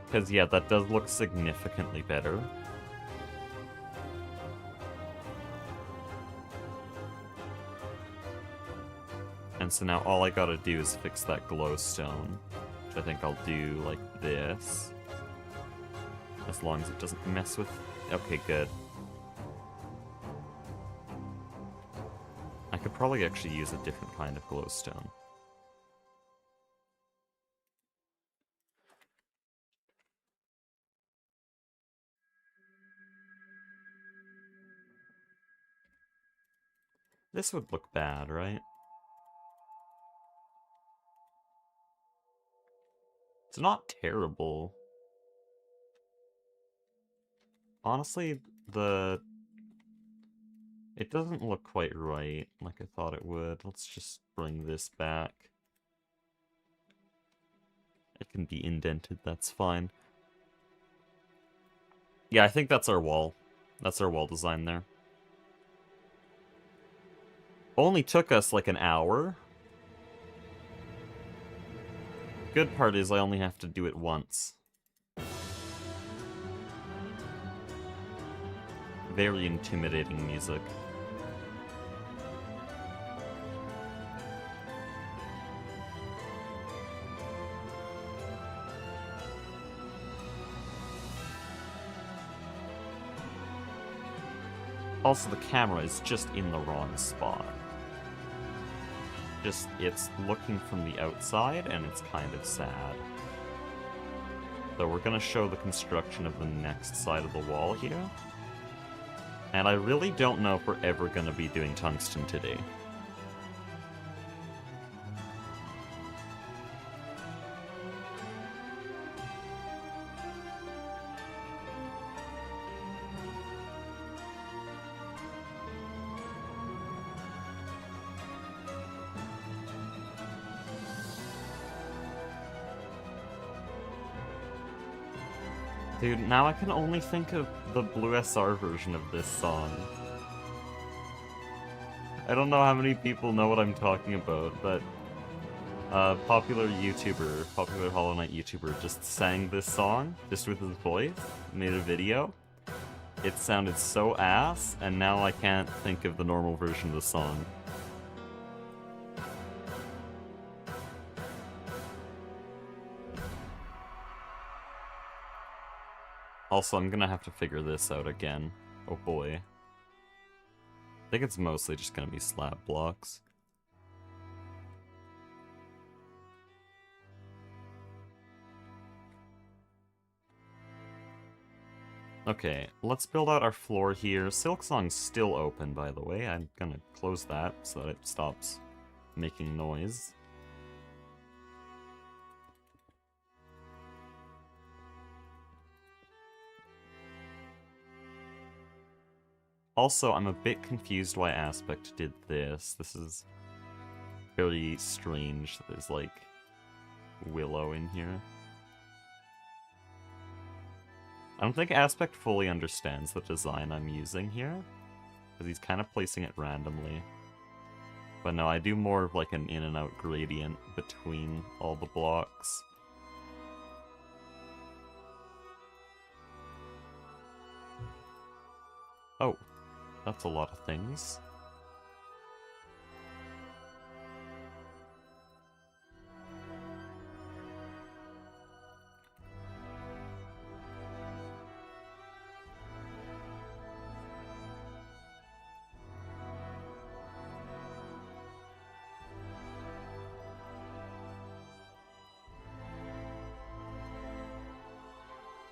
Because, yeah, that does look significantly better. And so now all I gotta do is fix that glowstone, which I think I'll do like this. As long as it doesn't mess with... Okay, good. I could probably actually use a different kind of glowstone. This would look bad, right? It's not terrible. Honestly, it doesn't look quite right, like I thought it would. Let's just bring this back. It can be indented, that's fine. Yeah, I think that's our wall. That's our wall design there. Only took us like an hour. Good part is I only have to do it once. Very intimidating music. Also, the camera is just in the wrong spot. It's looking from the outside, and it's kind of sad. So we're gonna show the construction of the next side of the wall here. And I really don't know if we're ever gonna be doing tungsten today. Dude, now I can only think of the Blue SR version of this song. I don't know how many people know what I'm talking about, but popular Hollow Knight YouTuber just sang this song, just with his voice, made a video. It sounded so ass, and now I can't think of the normal version of the song. Also, I'm gonna have to figure this out again. Oh boy. I think it's mostly just gonna be slab blocks. Okay, let's build out our floor here. Silksong's still open, by the way. I'm gonna close that so that it stops making noise. Also, I'm a bit confused why Aspect did this. This is very strange. There's, like, Willow in here. I don't think Aspect fully understands the design I'm using here, because he's kind of placing it randomly. But no, I do more of like an in and out gradient between all the blocks. Oh, that's a lot of things.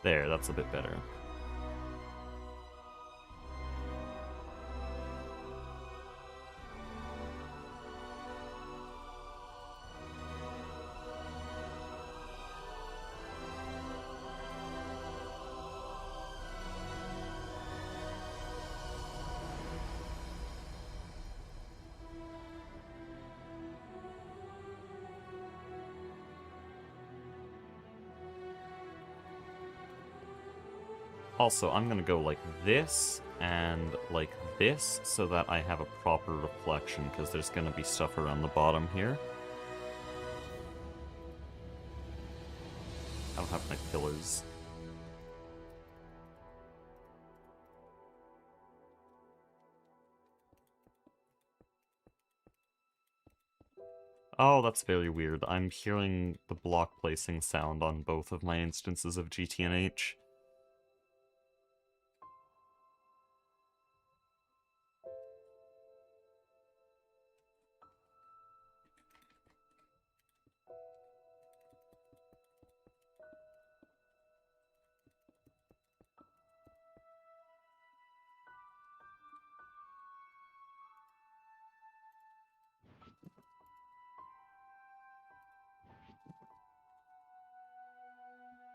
There, that's a bit better. Also, I'm gonna go like this and like this so that I have a proper reflection, because there's gonna be stuff around the bottom here. I don't have my pillars. Oh, that's very weird. I'm hearing the block placing sound on both of my instances of GTNH.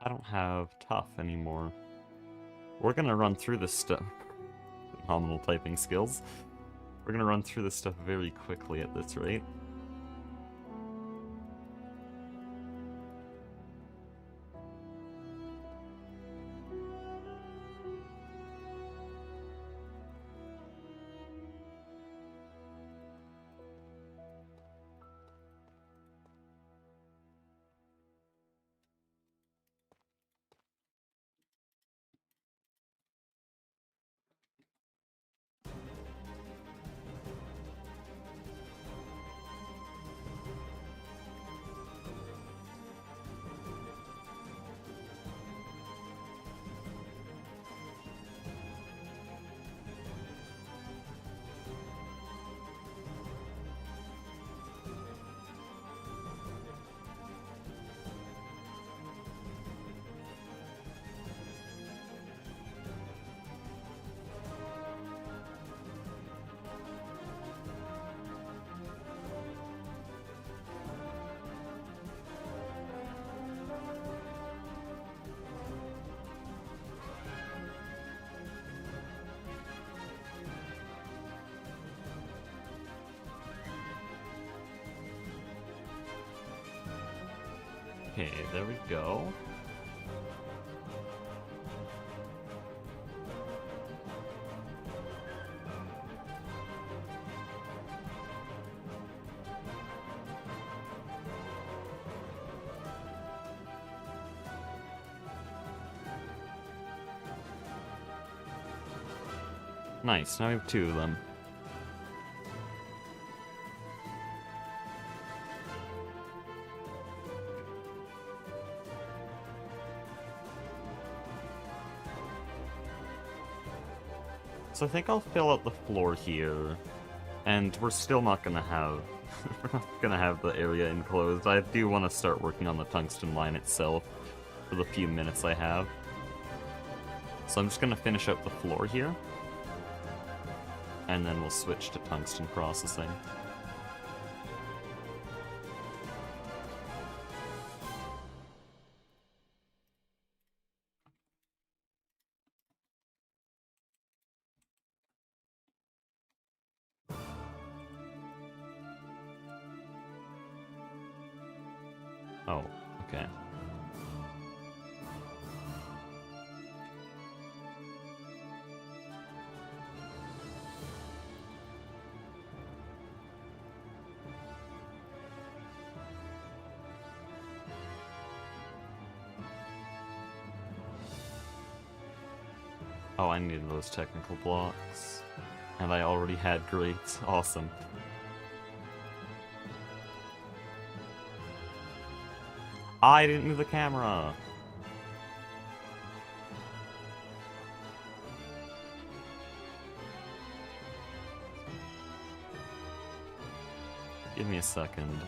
I don't have tough anymore. We're gonna run through this stuff. Phenomenal typing skills. We're gonna run through this stuff very quickly at this rate. Okay, there we go. Nice, now we have two of them. So I think I'll fill out the floor here, and we're still not gonna have we're not gonna have the area enclosed. I do want to start working on the tungsten line itself for the few minutes I have. So I'm just gonna finish up the floor here, and then we'll switch to tungsten processing. Oh, okay. Oh, I needed those technical blocks. And I already had grades. Awesome. I didn't move the camera! Give me a second.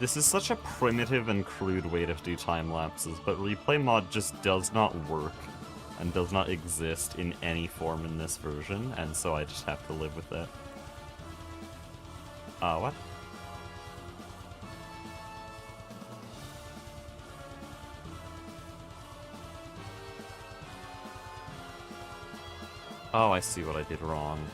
This is such a primitive and crude way to do time lapses, but replay mod just does not work and does not exist in any form in this version, and so I just have to live with it. What? Oh, I see what I did wrong.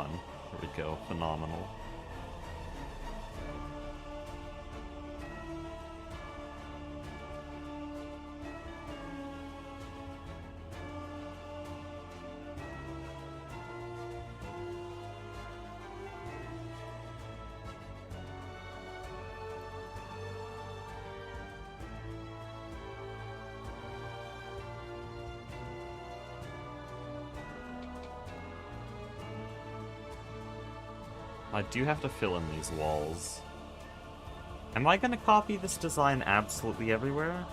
done. There we go. Phenomenal. I do have to fill in these walls. Am I gonna copy this design absolutely everywhere?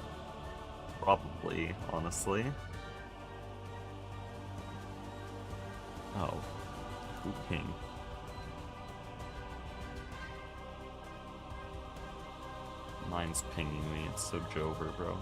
Probably, honestly. Oh. Ooh, ping. Mine's pinging me, it's so Jover, bro.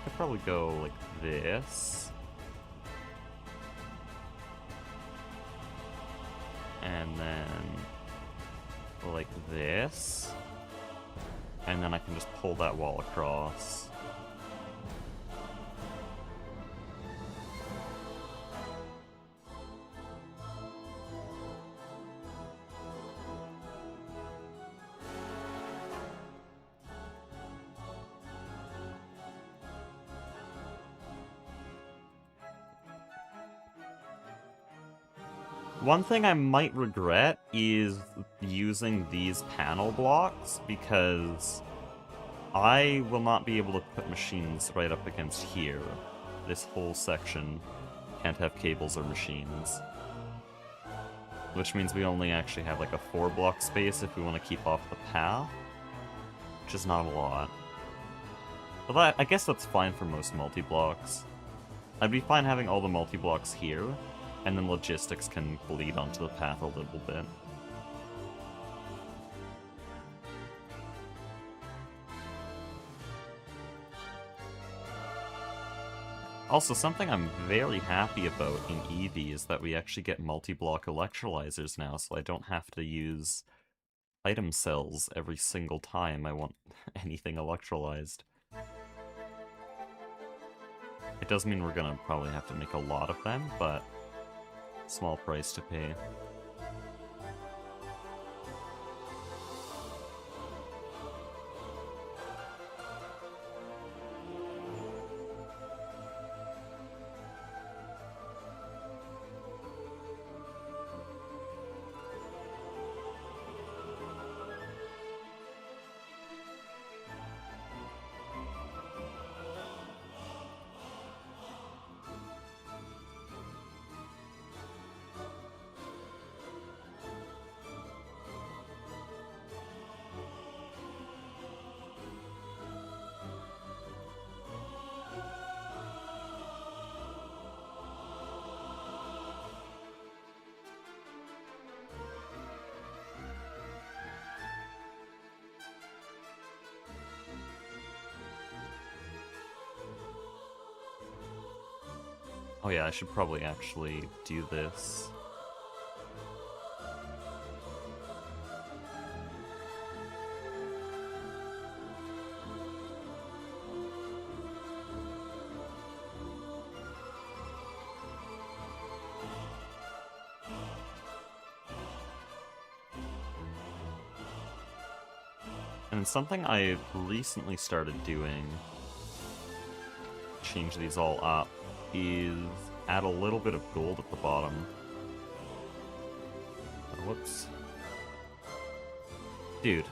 I'd probably go like this. And then like this. And then I can just pull that wall across. One thing I might regret is using these panel blocks, because I will not be able to put machines right up against here. This whole section can't have cables or machines. Which means we only actually have like a 4-block space if we want to keep off the path, which is not a lot. But I guess that's fine for most multi-blocks. I'd be fine having all the multi-blocks here, and then logistics can bleed onto the path a little bit. Also, something I'm very happy about in Eevee is that we actually get multi-block electrolyzers now, so I don't have to use item cells every single time I want anything electrolyzed. It does mean we're gonna probably have to make a lot of them, but small price to pay. Oh yeah, I should probably actually do this. And something I recently started doing, change these all up, is add a little bit of gold at the bottom. Oh, whoops. Dude.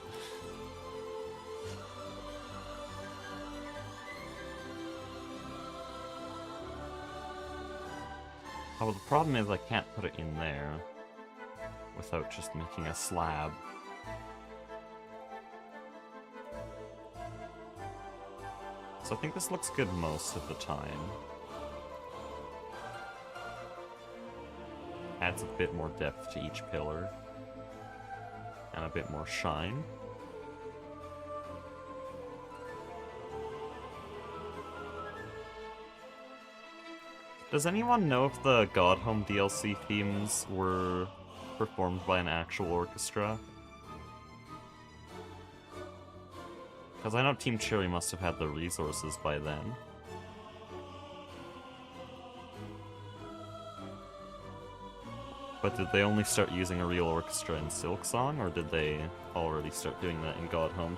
Oh, well, the problem is I can't put it in there without just making a slab. So I think this looks good most of the time. Adds a bit more depth to each pillar. And a bit more shine. Does anyone know if the God Home DLC themes were performed by an actual orchestra? Because I know Team Cherry must have had the resources by then. But did they only start using a real orchestra in Silksong, or did they already start doing that in God Home?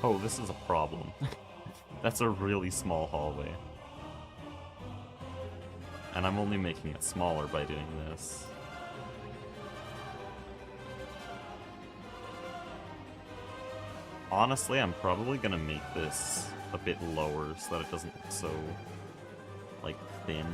Oh, this is a problem. That's a really small hallway. And I'm only making it smaller by doing this. Honestly, I'm probably gonna make this a bit lower so that it doesn't look so, like, thin.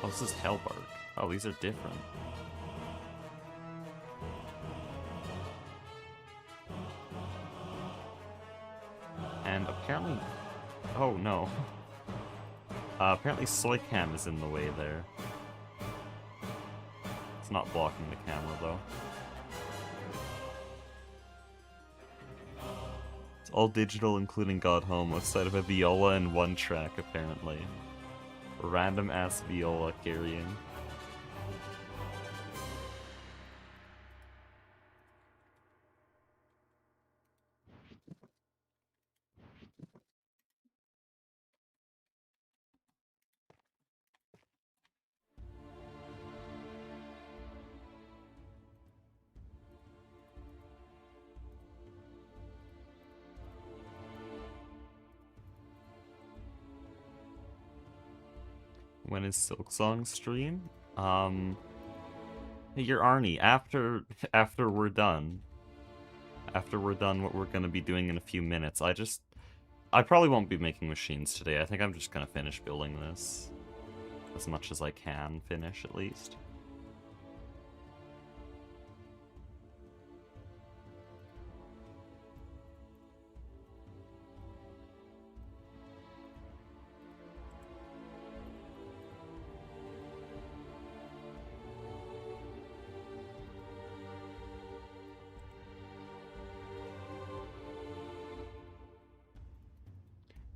Oh, this is Hellbark. Oh, these are different. And apparently... Oh, no. Apparently Soycam is in the way there. It's not blocking the camera, though. It's all digital, including God Home, outside of a viola and one track, apparently. Random-ass viola carrying. When is Silksong stream? Hey, you're Arnie. After we're done. After we're done what we're gonna be doing in a few minutes, I probably won't be making machines today. I think I'm just gonna finish building this. As much as I can finish, at least.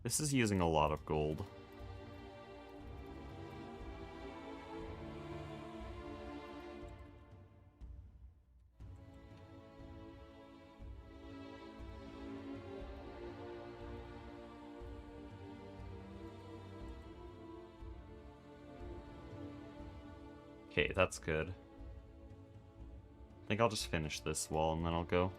This is using a lot of gold. Okay, that's good. I think I'll just finish this wall and then I'll go.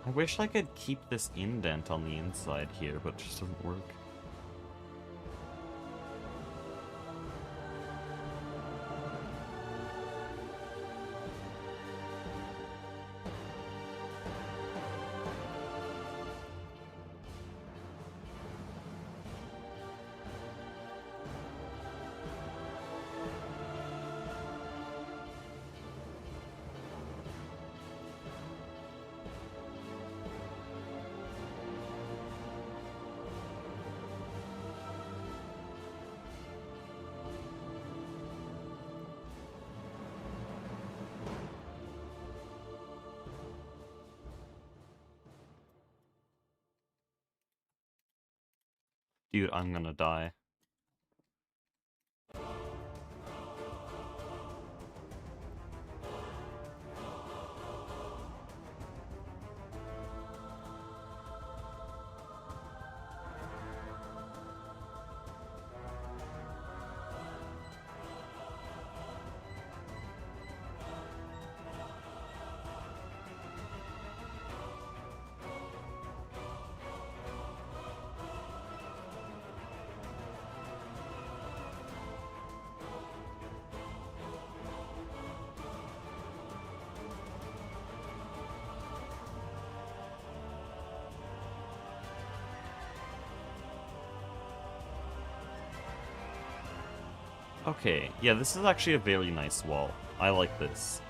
I wish I could keep this indent on the inside here, but it just doesn't work. Dude, I'm gonna die. Okay, yeah, this is actually a very nice wall. I like this.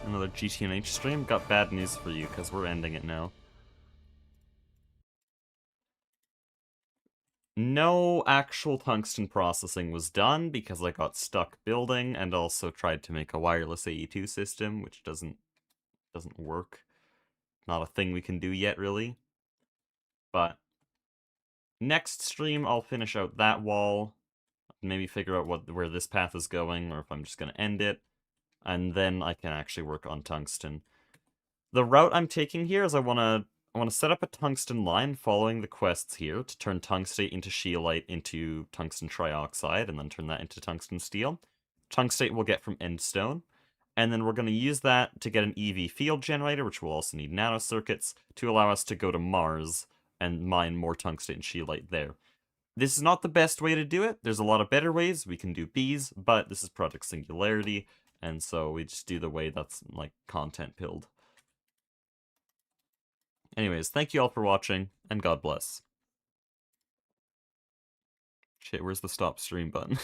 Another GTNH stream? Got bad news for you, because we're ending it now. No actual tungsten processing was done, because I got stuck building, and also tried to make a wireless AE2 system, which doesn't work. Not a thing we can do yet, really. But next stream, I'll finish out that wall, maybe figure out where this path is going, or if I'm just going to end it, and then I can actually work on tungsten. The route I'm taking here is I want to set up a tungsten line following the quests here to turn tungstate into scheelite into tungsten trioxide, and then turn that into tungsten steel. Tungstate we'll get from endstone, and then we're going to use that to get an EV field generator, which will also need nanocircuits, to allow us to go to Mars and mine more tungstate and scheelite there. This is not the best way to do it. There's a lot of better ways. We can do bees, but this is Project Singularity, and so we just do the way that's, like, content pilled. Anyways, thank you all for watching, and God bless. Shit, where's the stop stream button?